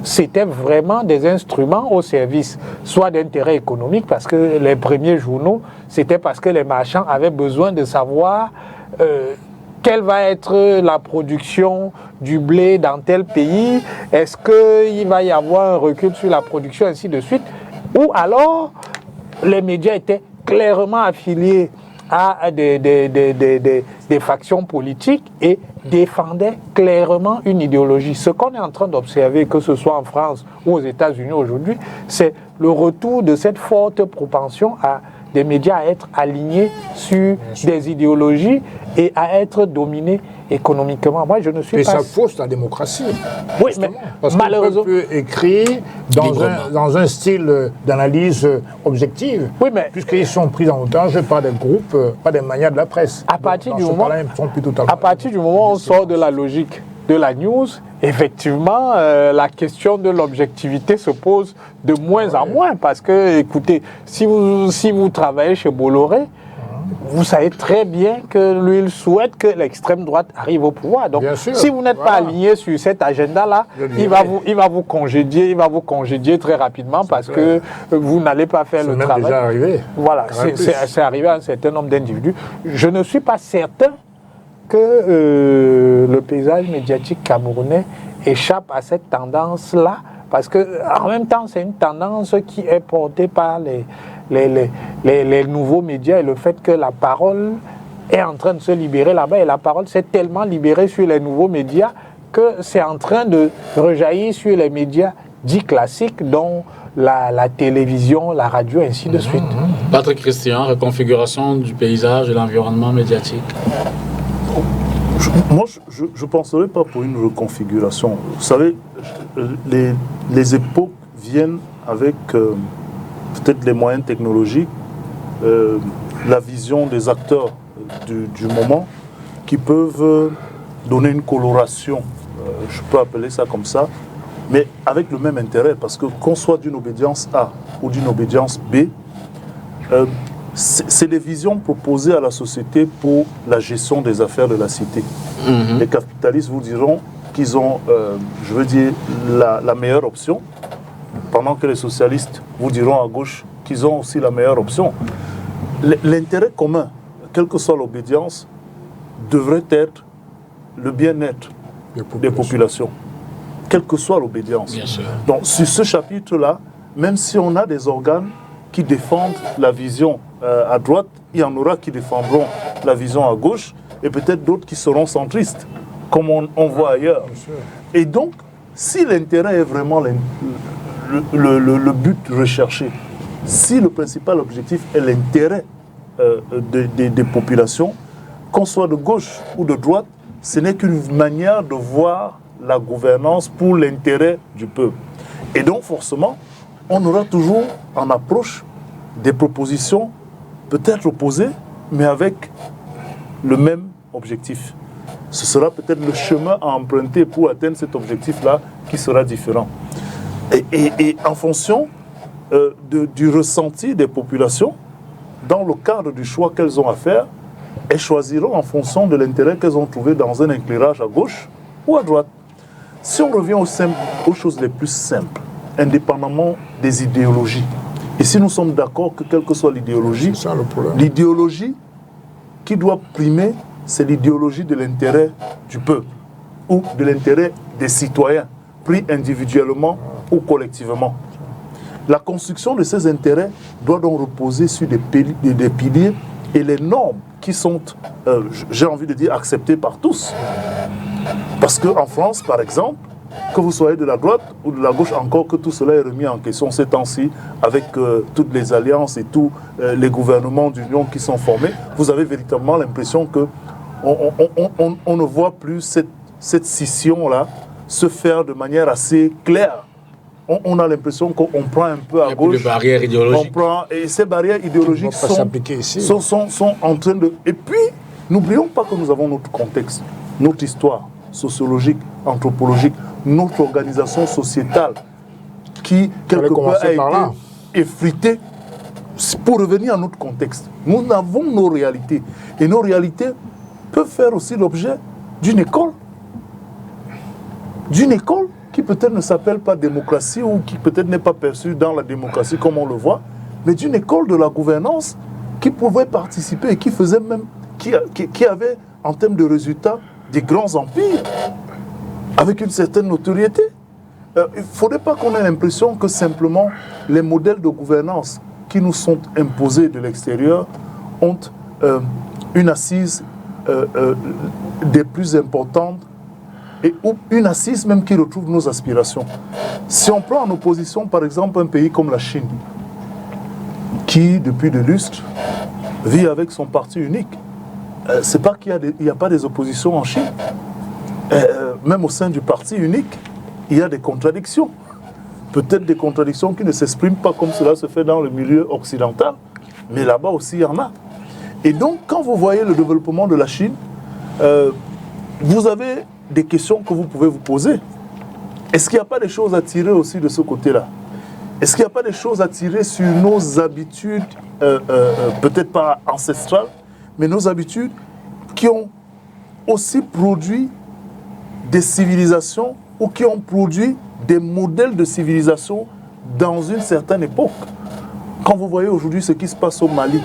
S5: c'était vraiment des instruments au service, soit d'intérêts économiques, parce que les premiers journaux, c'était parce que les marchands avaient besoin de savoir quelle va être la production du blé dans tel pays, est-ce qu'il va y avoir un recul sur la production, ainsi de suite, ou alors les médias étaient clairement affiliés à des factions politiques et défendaient clairement une idéologie. Ce qu'on est en train d'observer, que ce soit en France ou aux États-Unis aujourd'hui, c'est le retour de cette forte propension à des médias à être alignés sur des idéologies et à être dominés économiquement. Moi, je ne suis
S2: pas... Et ça fausse la démocratie.
S5: Oui, mais
S2: parce
S5: malheureusement...
S2: qu'on peut écrire dans un style d'analyse objective,
S5: oui, mais...
S2: puisqu'ils sont pris en otage par des groupes, par des manières de la presse.
S5: À partir du moment où on sort de la logique de la news, effectivement, la question de l'objectivité se pose de moins en moins parce que, écoutez, si vous travaillez chez Bolloré, vous savez très bien que lui, il souhaite que l'extrême droite arrive au pouvoir. Donc, si vous n'êtes pas aligné sur cet agenda-là, il va vous congédier très rapidement parce que vous n'allez pas faire le travail.
S2: C'est déjà arrivé.
S5: Voilà, c'est arrivé à un certain nombre d'individus. Je ne suis pas certain que le paysage médiatique camerounais échappe à cette tendance-là, parce qu'en même temps, c'est une tendance qui est portée par les nouveaux médias et le fait que la parole est en train de se libérer là-bas, et la parole s'est tellement libérée sur les nouveaux médias que c'est en train de rejaillir sur les médias dits classiques, dont la télévision, la radio, ainsi de suite.
S1: Patrick Christian, reconfiguration du paysage et l'environnement médiatique.
S3: Moi, je ne penserais pas pour une reconfiguration. Vous savez, les époques viennent avec peut-être les moyens technologiques, la vision des acteurs du moment qui peuvent donner une coloration, je peux appeler ça comme ça, mais avec le même intérêt, parce que qu'on soit d'une obédience A ou d'une obédience B, c'est des visions proposées à la société pour la gestion des affaires de la cité. Les capitalistes vous diront qu'ils ont, je veux dire, la meilleure option, pendant que les socialistes vous diront à gauche qu'ils ont aussi la meilleure option. L'intérêt commun, quelle que soit l'obédience, devrait être le bien-être des populations, quelle que soit l'obédience. Donc, sur ce chapitre-là, même si on a des organes qui défendent la vision à droite, il y en aura qui défendront la vision à gauche, et peut-être d'autres qui seront centristes, comme on voit ailleurs. Et donc, si l'intérêt est vraiment le but recherché, si le principal objectif est l'intérêt des populations, qu'on soit de gauche ou de droite, ce n'est qu'une manière de voir la gouvernance pour l'intérêt du peuple. Et donc, forcément, on aura toujours en approche des propositions peut-être opposées, mais avec le même objectif. Ce sera peut-être le chemin à emprunter pour atteindre cet objectif-là qui sera différent. Et en fonction du ressenti des populations, dans le cadre du choix qu'elles ont à faire, elles choisiront en fonction de l'intérêt qu'elles ont trouvé dans un éclairage à gauche ou à droite. si on revient aux choses les plus simples, indépendamment des idéologies, et si nous sommes d'accord que quelle que soit l'idéologie,
S2: C'est ça le problème.
S3: l'idéologie qui doit primer, c'est l'idéologie de l'intérêt du peuple ou de l'intérêt des citoyens, pris individuellement ou collectivement. La construction de ces intérêts doit donc reposer sur des piliers et les normes qui sont, j'ai envie de dire, acceptées par tous. Parce qu'en France, par exemple, que vous soyez de la droite ou de la gauche, encore que tout cela est remis en question ces temps-ci, avec toutes les alliances et tous les gouvernements d'union qui sont formés, vous avez véritablement l'impression que on ne voit plus cette scission-là se faire de manière assez claire. On a l'impression qu'on prend un peu à gauche.
S1: Il y a plus de barrières idéologiques.
S3: Et ces barrières idéologiques sont en train de... Et puis, n'oublions pas que nous avons notre contexte, notre histoire sociologique, anthropologique, notre organisation sociétale qui, quelque part, a été effritée. Pour revenir à notre contexte, nous avons nos réalités. Et nos réalités peuvent faire aussi l'objet d'une école. D'une école qui peut-être ne s'appelle pas démocratie ou qui peut-être n'est pas perçue dans la démocratie comme on le voit, mais d'une école de la gouvernance qui pouvait participer et qui faisait même, qui avait en termes de résultats des grands empires avec une certaine notoriété. Il ne faudrait pas qu'on ait l'impression que simplement les modèles de gouvernance qui nous sont imposés de l'extérieur ont une assise des plus importantes et une assise même qui retrouve nos aspirations. Si on prend en opposition, par exemple, un pays comme la Chine, qui, depuis de lustres, vit avec son parti unique, c'est pas qu'il n'y a pas des oppositions en Chine. Même au sein du parti unique, il y a des contradictions. Peut-être des contradictions qui ne s'expriment pas comme cela se fait dans le milieu occidental, mais là-bas aussi, il y en a. Et donc, quand vous voyez le développement de la Chine, vous avez des questions que vous pouvez vous poser. Est-ce qu'il n'y a pas des choses à tirer aussi de ce côté-là? Est-ce qu'il n'y a pas des choses à tirer sur nos habitudes, peut-être pas ancestrales, mais nos habitudes qui ont aussi produit des civilisations ou qui ont produit des modèles de civilisation dans une certaine époque? Quand vous voyez aujourd'hui ce qui se passe au Mali,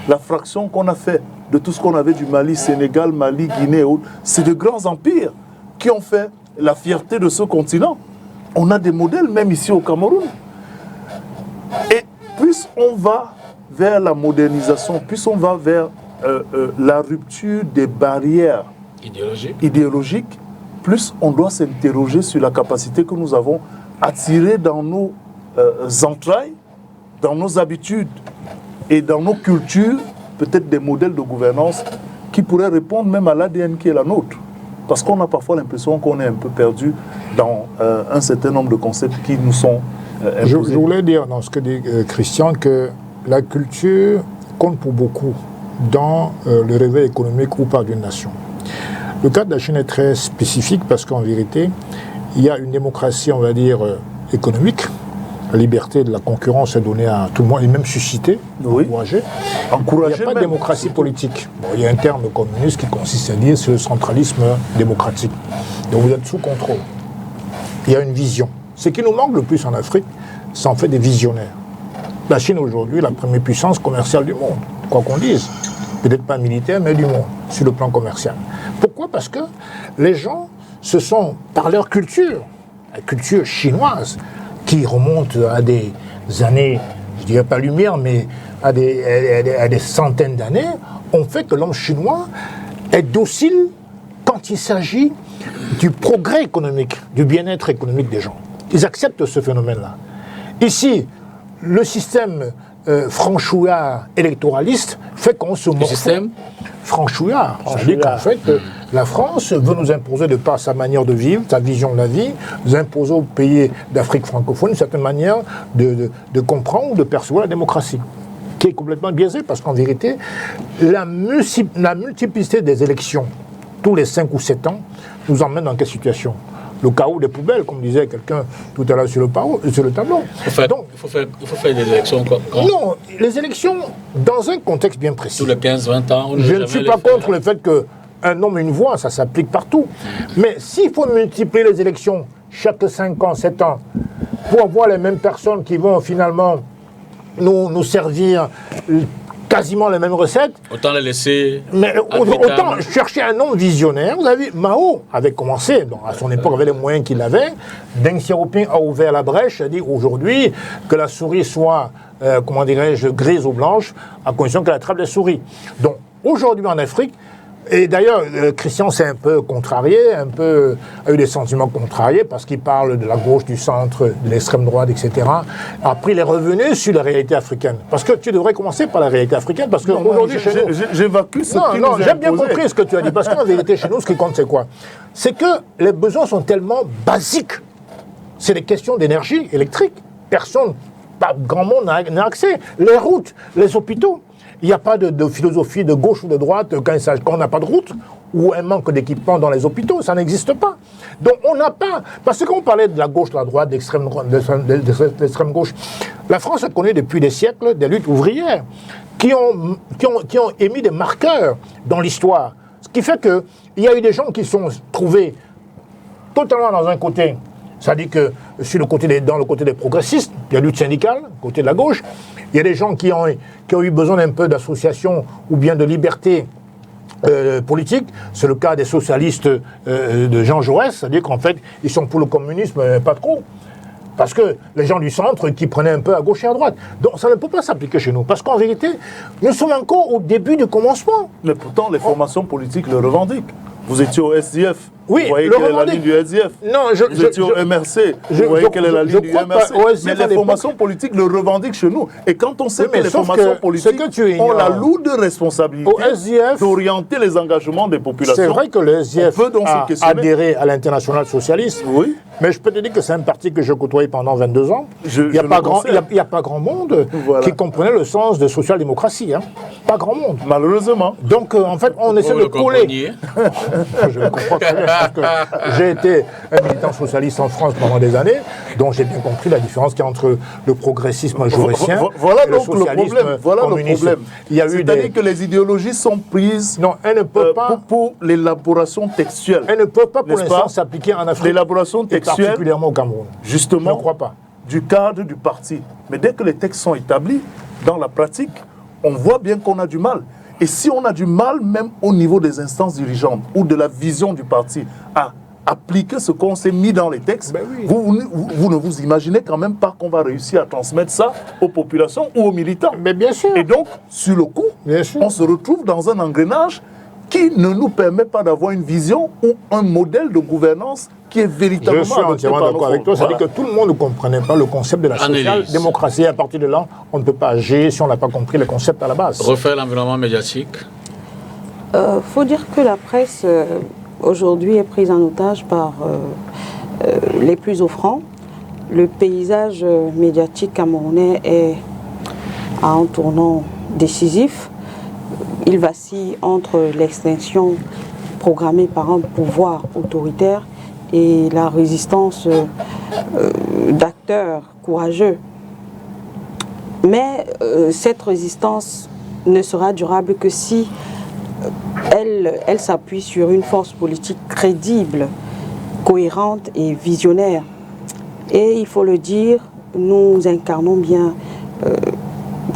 S3: la fraction qu'on a fait de tout ce qu'on avait du Mali, Sénégal, Mali, Guinée et autres, c'est de grands empires qui ont fait la fierté de ce continent. On a des modèles même ici au Cameroun. Et plus on va vers la modernisation, plus on va vers la rupture des barrières idéologiques, plus on doit s'interroger sur la capacité que nous avons à tirer dans nos entrailles, dans nos habitudes et dans nos cultures, peut-être des modèles de gouvernance qui pourraient répondre même à l'ADN qui est la nôtre. Parce qu'on a parfois l'impression qu'on est un peu perdu dans un certain nombre de concepts qui nous sont imposés.
S2: Je voulais dire dans ce que dit Christian que la culture compte pour beaucoup dans le réveil économique ou pas d'une nation. Le cas de la Chine est très spécifique parce qu'en vérité, il y a une démocratie, on va dire, économique. La liberté de la concurrence est donnée à tout le monde et même suscitée, encouragée. Il n'y a pas de démocratie politique. Bon, il y a un terme communiste qui consiste à dire c'est le centralisme démocratique. Donc vous êtes sous contrôle. Il y a une vision. Ce qui nous manque le plus en Afrique, c'est en fait des visionnaires. La Chine aujourd'hui est la première puissance commerciale du monde, quoi qu'on dise. Peut-être pas militaire, mais du monde, sur le plan commercial. Pourquoi? Parce que les gens se sont, par leur culture, la culture chinoise, qui remonte à des années, je ne dirais pas lumière, mais à des centaines d'années, ont fait que l'homme chinois est docile quand il s'agit du progrès économique, du bien-être économique des gens. Ils acceptent ce phénomène-là. Ici, le système franchouillard électoraliste fait qu'on se morfond. Le système franchouillard. C'est-à-dire qu'en fait, la France veut nous imposer, de par sa manière de vivre, sa vision de la vie, nous imposer aux pays d'Afrique francophone une certaine manière de comprendre ou de percevoir la démocratie, qui est complètement biaisée, parce qu'en vérité, la multiplicité des élections, tous les 5 ou 7 ans, nous emmène dans quelle situation? Le chaos des poubelles, comme disait quelqu'un tout à l'heure sur le tableau.
S1: Il faut faire des élections quoi?
S2: Non, les élections, dans un contexte bien précis.
S1: Tous les 15-20 ans.
S2: Je ne suis pas contre le fait que un homme, une voix, ça s'applique partout. Mais s'il faut multiplier les élections chaque 5 ans, 7 ans, pour avoir les mêmes personnes qui vont finalement nous servir quasiment les mêmes recettes.
S1: Autant les laisser.
S2: Mais autant chercher un homme visionnaire. Vous avez vu, Mao avait commencé, donc à son époque, avec les moyens qu'il avait. Deng Xiaoping a ouvert la brèche, a dit aujourd'hui que la souris soit, comment dirais-je, grise ou blanche, à condition qu'elle attrape les souris. Donc aujourd'hui en Afrique, et d'ailleurs, Christian s'est un peu contrarié, a eu des sentiments contrariés parce qu'il parle de la gauche, du centre, de l'extrême droite, etc. Après, il est revenu sur la réalité africaine. Parce que tu devrais commencer par la réalité africaine, parce qu'aujourd'hui, chez nous...
S3: J'évacue ce qui nous
S2: j'ai bien compris ce que tu as dit, parce qu'en vérité, chez nous, ce qui compte, c'est quoi? C'est que les besoins sont tellement basiques. C'est des questions d'énergie électrique. Personne, pas grand monde n'a accès. Les routes, les hôpitaux. Il n'y a pas de philosophie de gauche ou de droite quand on n'a pas de route ou un manque d'équipement dans les hôpitaux. Ça n'existe pas. Donc on n'a pas... Parce que quand on parlait de la gauche, de la droite, d'extrême gauche, la France a connu depuis des siècles des luttes ouvrières qui ont émis des marqueurs dans l'histoire. Ce qui fait qu'il y a eu des gens qui sont trouvés totalement dans un côté... C'est-à-dire que dans le côté des progressistes, il y a la lutte syndicale, côté de la gauche. Il y a des gens qui ont eu besoin d'un peu d'association ou bien de liberté politique. C'est le cas des socialistes de Jean Jaurès, c'est-à-dire qu'en fait, ils sont pour le communisme, pas trop. Parce que les gens du centre qui prenaient un peu à gauche et à droite. Donc ça ne peut pas s'appliquer chez nous. Parce qu'en vérité, nous sommes encore au début du commencement.
S3: Mais pourtant, les formations politiques le revendiquent. Vous étiez au SDF.
S2: Oui,
S3: vous voyez quelle est la ligne du SDF.
S2: Non,
S3: vous étiez au MRC. Vous voyez quelle est la ligne du MRC. Mais les formations politiques le revendiquent chez nous. Et quand on sait que les formations politiques ont la lourde responsabilité d'orienter les engagements des populations.
S2: C'est vrai que le SDF a adhéré à l'international socialiste.
S3: Oui.
S2: Mais je peux te dire que c'est un parti que j'ai côtoyé pendant 22 ans. Il n'y a pas grand monde qui comprenait le sens de social-démocratie. Hein. Pas grand monde.
S3: Malheureusement.
S2: Donc, en fait, on essaie de coller. Je le comprends très bien. Parce que j'ai été un militant socialiste en France pendant des années, donc j'ai bien compris la différence qu'il y a entre le progressisme jaurésien et le socialisme communiste.
S3: C'est-à-dire que les idéologies sont prises pour l'élaboration textuelle.
S2: Elles ne peuvent pas pour l'instant s'appliquer en Afrique.
S3: L'élaboration textuelle,
S2: particulièrement au Cameroun.
S3: Justement,
S2: je ne crois pas.
S3: Du cadre du parti. Mais dès que les textes sont établis, dans la pratique, on voit bien qu'on a du mal. Et si on a du mal, même au niveau des instances dirigeantes ou de la vision du parti, à appliquer ce qu'on s'est mis dans les textes, vous ne vous imaginez quand même pas qu'on va réussir à transmettre ça aux populations ou aux militants.
S2: Mais bien sûr.
S3: Et donc, sur le coup, on se retrouve dans un engrenage qui ne nous permet pas d'avoir une vision ou un modèle de gouvernance qui est véritablement...
S2: Je suis entièrement d'accord avec toi. C'est-à-dire que tout le monde ne comprenait pas le concept de la social-démocratie. À partir de là, on ne peut pas agir si on n'a pas compris le concept à la base.
S1: Refaire l'environnement médiatique.
S4: Faut dire que la presse, aujourd'hui, est prise en otage par les plus offrants. Le paysage médiatique camerounais est à un tournant décisif. Il vacille entre l'extinction programmée par un pouvoir autoritaire et la résistance d'acteurs courageux. Mais cette résistance ne sera durable que si elle s'appuie sur une force politique crédible, cohérente et visionnaire. Et il faut le dire, nous incarnons bien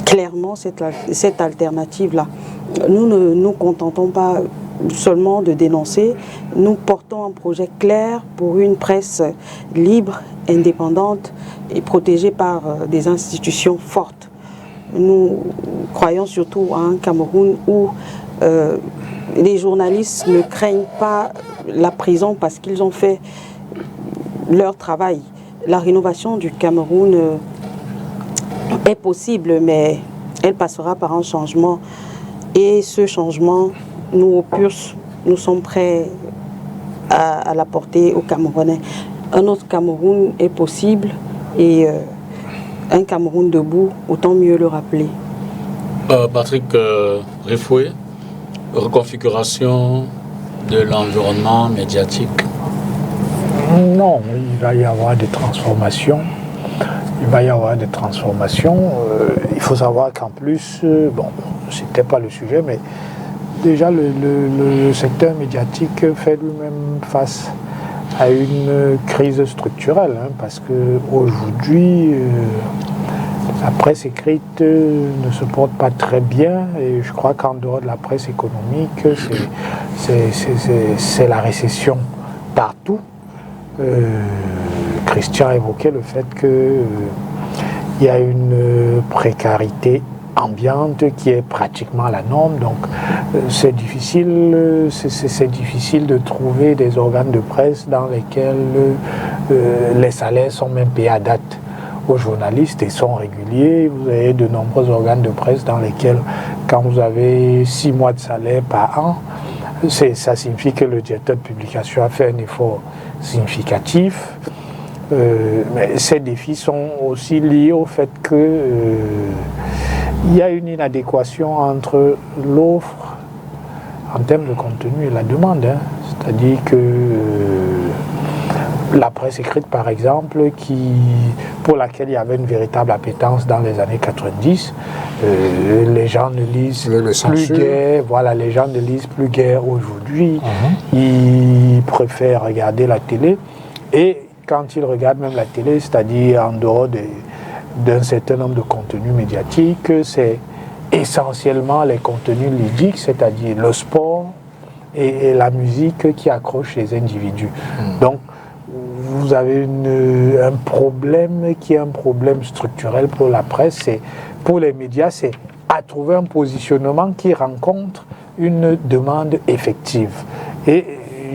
S4: clairement cette alternative-là. Nous ne nous contentons pas seulement de dénoncer, nous portons un projet clair pour une presse libre, indépendante et protégée par des institutions fortes. Nous croyons surtout à un Cameroun où les journalistes ne craignent pas la prison parce qu'ils ont fait leur travail. La rénovation du Cameroun est possible, mais elle passera par un changement. Et ce changement, nous, au PURS, nous sommes prêts à l'apporter aux Camerounais. Un autre Cameroun est possible et un Cameroun debout, autant mieux le rappeler.
S1: Patrick Rifoué, reconfiguration de l'environnement médiatique.
S5: Non, il va y avoir des transformations. Il faut savoir qu'en plus, bon, c'était pas le sujet, mais déjà le secteur médiatique fait lui-même face à une crise structurelle, hein, parce qu'aujourd'hui, la presse écrite ne se porte pas très bien, et je crois qu'en dehors de la presse économique, c'est la récession partout. Christian a évoqué le fait qu'il y a une précarité ambiante qui est pratiquement la norme, donc c'est difficile de trouver des organes de presse dans lesquels les salaires sont même payés à date aux journalistes et sont réguliers. Vous avez de nombreux organes de presse dans lesquels, quand vous avez 6 mois de salaire par an, ça signifie que le directeur de publication a fait un effort significatif. Mais ces défis sont aussi liés au fait que il y a une inadéquation entre l'offre en termes de contenu et la demande. Hein. C'est-à-dire que la presse écrite, par exemple, pour laquelle il y avait une véritable appétence dans les années 90, les gens ne lisent plus guère. Voilà, les gens ne lisent plus guère aujourd'hui. Ils préfèrent regarder la télé. Et quand ils regardent même la télé, c'est-à-dire en dehors d'un certain nombre de contenus médiatiques, c'est essentiellement les contenus ludiques, c'est-à-dire le sport et la musique qui accrochent les individus. Donc, vous avez un problème qui est un problème structurel pour la presse, pour les médias, c'est à trouver un positionnement qui rencontre une demande effective. Et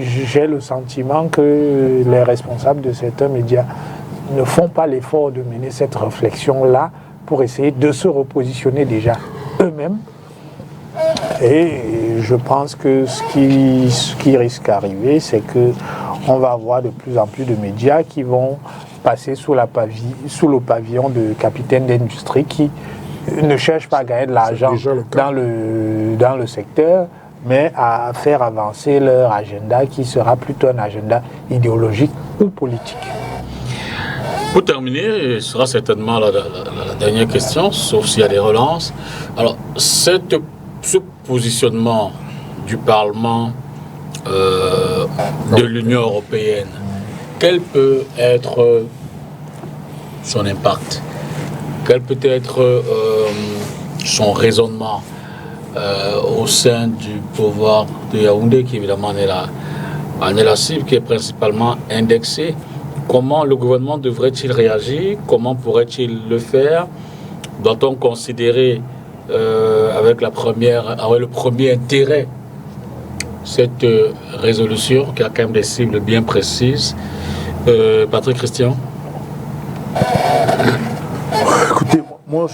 S5: j'ai le sentiment que les responsables de certains médias ne font pas l'effort de mener cette réflexion-là pour essayer de se repositionner déjà eux-mêmes. Et je pense que ce qui risque d'arriver, c'est qu'on va avoir de plus en plus de médias qui vont passer sous le pavillon de capitaines d'industrie qui ne cherchent pas à gagner de l'argent dans le secteur, mais à faire avancer leur agenda qui sera plutôt un agenda idéologique ou politique.
S1: Pour terminer, ce sera certainement la dernière question, sauf s'il y a des relances. Alors, ce positionnement du Parlement de l'Union européenne, quel peut être son impact? Quel peut être son raisonnement au sein du pouvoir de Yaoundé, qui évidemment en est la cible, qui est principalement indexée? Comment le gouvernement devrait-il réagir? Comment pourrait-il le faire? Doit-on considérer avec le premier intérêt cette résolution qui a quand même des cibles bien précises? Patrick Christian?
S3: Écoutez, moi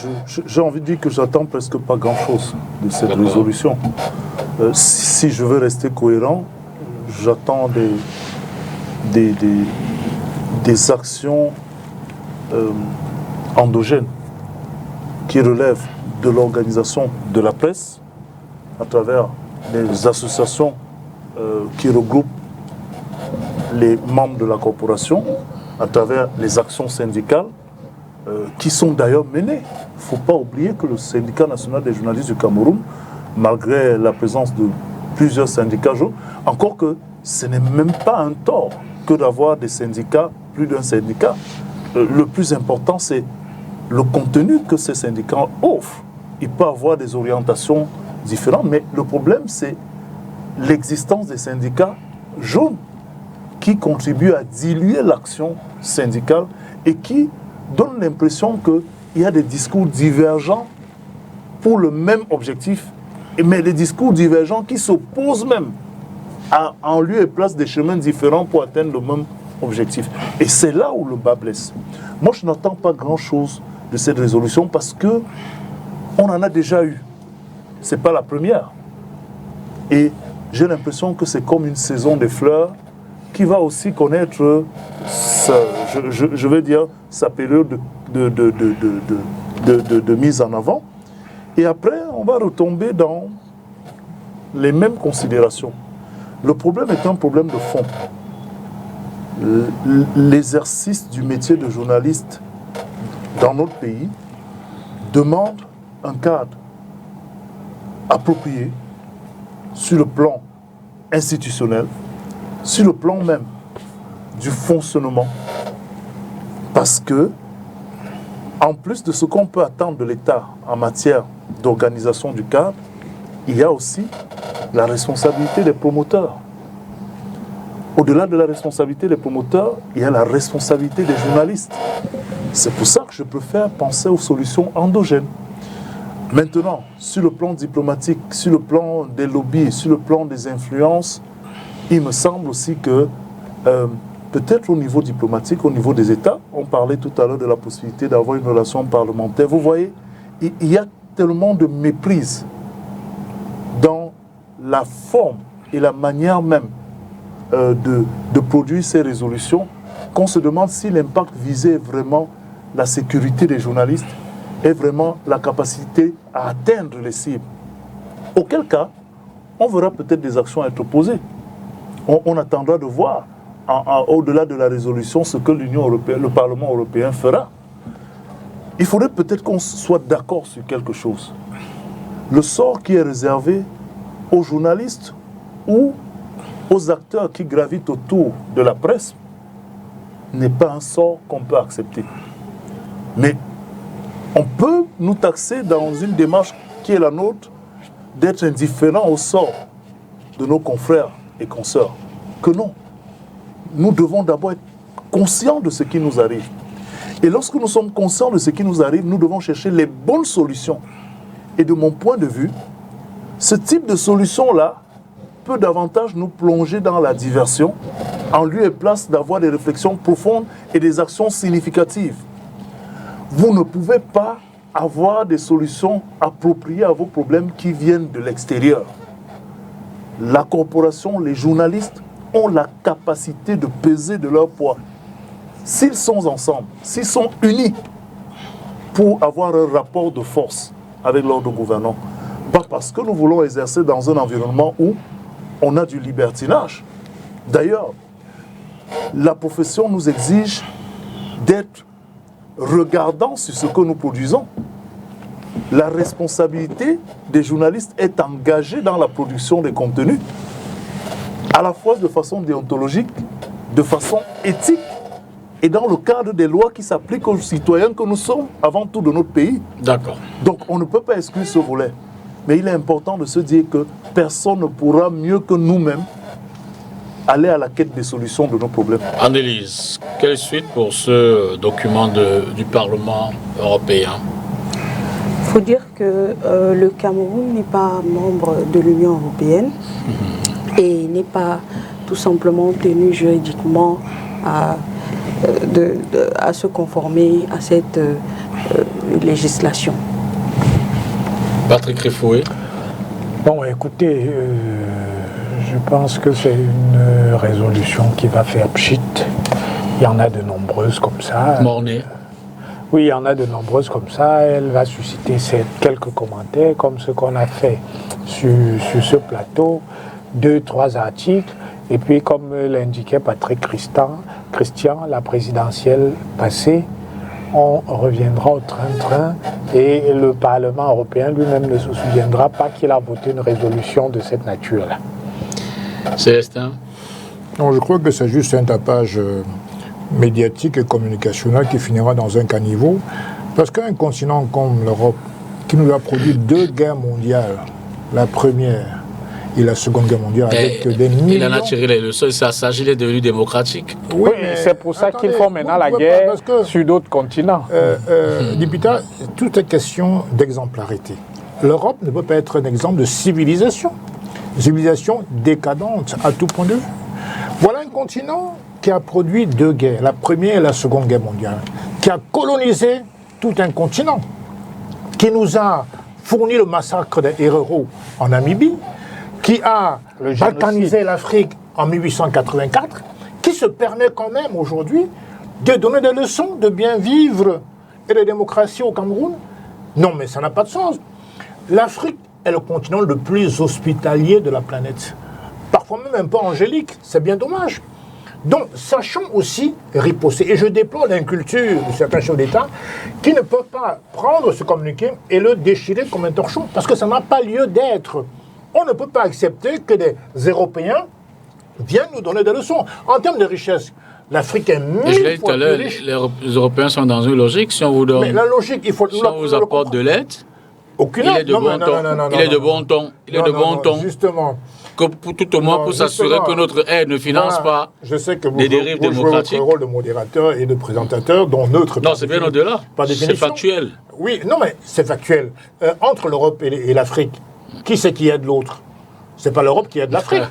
S3: j'ai envie de dire que j'attends presque pas grand-chose de cette résolution. Si je veux rester cohérent, j'attends des actions endogènes qui relèvent de l'organisation de la presse à travers les associations qui regroupent les membres de la corporation, à travers les actions syndicales qui sont d'ailleurs menées. Il ne faut pas oublier que le syndicat national des journalistes du Cameroun, malgré la présence de plusieurs syndicats, encore que ce n'est même pas un tort que d'avoir des syndicats, plus d'un syndicat. Le plus important, c'est le contenu que ces syndicats offrent. Il peut avoir des orientations différentes, mais le problème, c'est l'existence des syndicats jaunes qui contribuent à diluer l'action syndicale et qui donnent l'impression qu'il y a des discours divergents pour le même objectif, mais des discours divergents qui s'opposent même en lieu et place des chemins différents pour atteindre le même objectif. Et c'est là où le bas blesse. Moi, je n'attends pas grand-chose de cette résolution parce que on en a déjà eu. Ce n'est pas la première. Et j'ai l'impression que c'est comme une saison des fleurs qui va aussi connaître, je vais dire, sa période de mise en avant. Et après, on va retomber dans les mêmes considérations. Le problème est un problème de fond. L'exercice du métier de journaliste dans notre pays demande un cadre approprié sur le plan institutionnel, sur le plan même du fonctionnement. Parce que, en plus de ce qu'on peut attendre de l'État en matière d'organisation du cadre, il y a aussi la responsabilité des promoteurs. Au-delà de la responsabilité des promoteurs, il y a la responsabilité des journalistes. C'est pour ça que je préfère penser aux solutions endogènes. Maintenant, sur le plan diplomatique, sur le plan des lobbies, sur le plan des influences, il me semble aussi que peut-être au niveau diplomatique, au niveau des États, on parlait tout à l'heure de la possibilité d'avoir une relation parlementaire. Vous voyez, il y a tellement de méprise dans la forme et la manière même de produire ces résolutions qu'on se demande si l'impact visé est vraiment la sécurité des journalistes est vraiment la capacité à atteindre les cibles. Auquel cas, on verra peut-être des actions être posées. On attendra de voir, au-delà de la résolution, ce que l'Union européenne, le Parlement européen fera. Il faudrait peut-être qu'on soit d'accord sur quelque chose. Le sort qui est réservé aux journalistes ou aux acteurs qui gravitent autour de la presse n'est pas un sort qu'on peut accepter. Mais on peut nous taxer dans une démarche qui est la nôtre d'être indifférents au sort de nos confrères et consoeurs. Que non. Nous devons d'abord être conscients de ce qui nous arrive. Et lorsque nous sommes conscients de ce qui nous arrive, nous devons chercher les bonnes solutions. Et de mon point de vue, ce type de solution-là peut davantage nous plonger dans la diversion, en lieu et place d'avoir des réflexions profondes et des actions significatives. Vous ne pouvez pas avoir des solutions appropriées à vos problèmes qui viennent de l'extérieur. La corporation, les journalistes ont la capacité de peser de leur poids. S'ils sont ensemble, s'ils sont unis pour avoir un rapport de force avec l'ordre gouvernant, pas parce que nous voulons exercer dans un environnement où on a du libertinage. D'ailleurs, la profession nous exige d'être regardants sur ce que nous produisons. La responsabilité des journalistes est engagée dans la production des contenus, à la fois de façon déontologique, de façon éthique, et dans le cadre des lois qui s'appliquent aux citoyens que nous sommes, avant tout de notre pays.
S1: D'accord.
S3: Donc on ne peut pas exclure ce volet. Mais il est important de se dire que personne ne pourra mieux que nous-mêmes aller à la quête des solutions de nos problèmes.
S1: Annelise, quelle suite pour ce document du Parlement européen?
S4: Il faut dire que le Cameroun n'est pas membre de l'Union européenne et n'est pas tout simplement tenu juridiquement à se conformer à cette législation.
S1: Patrick Rifoué.
S5: Bon, écoutez, je pense que c'est une résolution qui va faire pchit. Il y en a de nombreuses comme ça.
S1: Mornay.
S5: Oui, il y en a de nombreuses comme ça. Elle va susciter quelques commentaires, comme ce qu'on a fait sur ce plateau, 2-3 articles. Et puis, comme l'indiquait Patrick Christian, la présidentielle passée, on reviendra au train-train et le Parlement européen lui-même ne se souviendra pas qu'il a voté une résolution de cette nature-là.
S1: Célestin?
S2: Non, je crois que c'est juste un tapage médiatique et communicationnel qui finira dans un caniveau. Parce qu'un continent comme l'Europe, qui nous a produit 2 guerres mondiales, la première et la Seconde Guerre mondiale, avec des millions...
S1: Il en a tiré les leçons, ça s'agit, il est devenu démocratique.
S5: Oui, c'est pour ça qu'ils font maintenant la guerre sur d'autres continents.
S2: Député, toute est question d'exemplarité. L'Europe ne peut pas être un exemple de civilisation. Une civilisation décadente à tout point de vue. Voilà un continent qui a produit 2 guerres, la première et la Seconde Guerre mondiale, qui a colonisé tout un continent, qui nous a fourni le massacre des Herero en Namibie, qui a balkanisé l'Afrique en 1884, qui se permet quand même aujourd'hui de donner des leçons de bien vivre et de démocratie au Cameroun. Non, mais ça n'a pas de sens. L'Afrique est le continent le plus hospitalier de la planète. Parfois même un peu angélique, c'est bien dommage. Donc, sachons aussi riposter. Et je déplore l'inculture de certains chefs d'État qui ne peuvent pas prendre ce communiqué et le déchirer comme un torchon, parce que ça n'a pas lieu d'être. on ne peut pas accepter que des Européens viennent nous donner des leçons. En termes de richesse, l'Afrique est mille fois plus riche.
S1: Les Européens sont dans une logique. Si on vous donne,
S2: Mais la logique, il faut...
S1: si on vous apporte de l'aide,
S2: aucune
S1: il est
S2: aide.
S1: de bon ton. Il est de bon ton. Il est de bon ton.
S2: Justement.
S1: Tout au moins pour s'assurer que notre aide ne finance pas
S2: je sais que
S1: des dérives démocratiques.
S2: Jouez votre rôle de modérateur et de présentateur, dont neutre.
S1: Non, c'est bien au-delà. C'est factuel.
S2: Oui, non, mais c'est factuel. Entre l'Europe et l'Afrique, qui c'est qui aide l'autre? C'est pas l'Europe qui aide l'Afrique.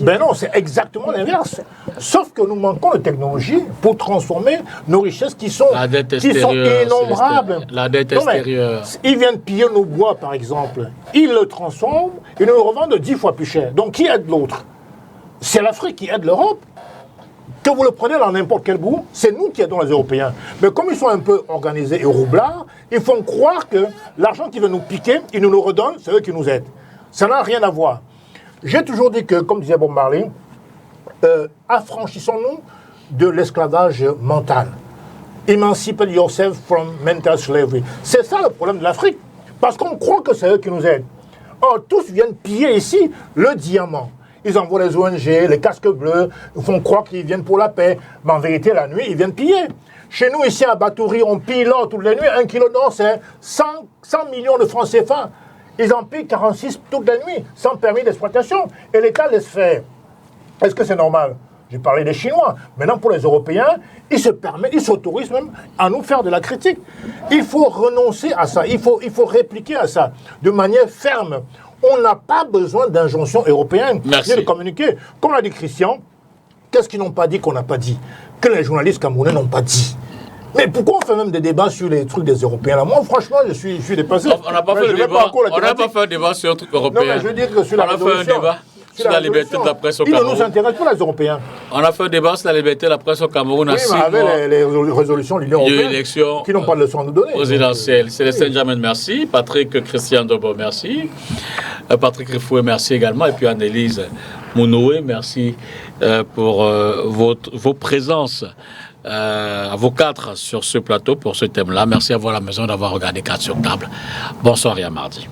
S2: Ben non, c'est exactement l'inverse. Sauf que nous manquons de technologie pour transformer nos richesses qui sont innombrables.
S1: La dette extérieure.
S2: Ils viennent piller nos bois, par exemple. Ils le transforment et nous le revendent 10 fois plus cher. Donc qui aide l'autre? C'est l'Afrique qui aide l'Europe. Que vous le prenez dans n'importe quel bout, c'est nous qui aidons les Européens. Mais comme ils sont un peu organisés et roublards, ils font croire que l'argent qu'ils veulent nous piquer, ils nous le redonnent, c'est eux qui nous aident. Ça n'a rien à voir. J'ai toujours dit que, comme disait Bob Marley, affranchissons-nous de l'esclavage mental. Emancipate yourself from mental slavery. C'est ça le problème de l'Afrique. Parce qu'on croit que c'est eux qui nous aident. Or, tous viennent piller ici le diamant. Ils envoient les ONG, les casques bleus, ils font croire qu'ils viennent pour la paix. Mais en vérité, la nuit, ils viennent piller. Chez nous, ici à Batouri, on pille l'or toutes les nuits. 1 kilo d'or, c'est 100 millions de francs CFA. Ils en pillent 46 toute la nuit, sans permis d'exploitation. Et l'État laisse faire. Est-ce que c'est normal? J'ai parlé des Chinois. Maintenant, pour les Européens, ils se permettent, ils s'autorisent même à nous faire de la critique. Il faut renoncer à ça. Il faut répliquer à ça de manière ferme. On n'a pas besoin d'injonctions européennes.
S1: Merci.
S2: De communiquer. Comme l'a dit Christian, qu'est-ce qu'ils n'ont pas dit qu'on n'a pas dit? Que les journalistes camerounais n'ont pas dit. Mais pourquoi on fait même des débats sur les trucs des Européens là? Moi, franchement, je suis dépassé.
S1: On n'a pas fait un débat sur un truc européen.
S2: Non, mais je veux dire que sur la résolution...
S1: On a fait un débat sur la liberté de la presse au Cameroun.
S2: Ils ne nous intéressent pas, les Européens.
S1: On a fait un débat sur la liberté de la presse au Cameroun.
S2: Oui, mais avec les résolutions de l'Union européenne qui n'ont pas de leçon à nous donner.
S1: Présidentielle. Célestin Jamin, merci. Patrick Christian Dobo, merci. Patrick Rifoué, merci également. Et puis Annelise Mounoué, merci pour vos présences. À vos quatre sur ce plateau pour ce thème-là. Merci à vous à la maison d'avoir regardé 4 sur table. Bonsoir et à mardi.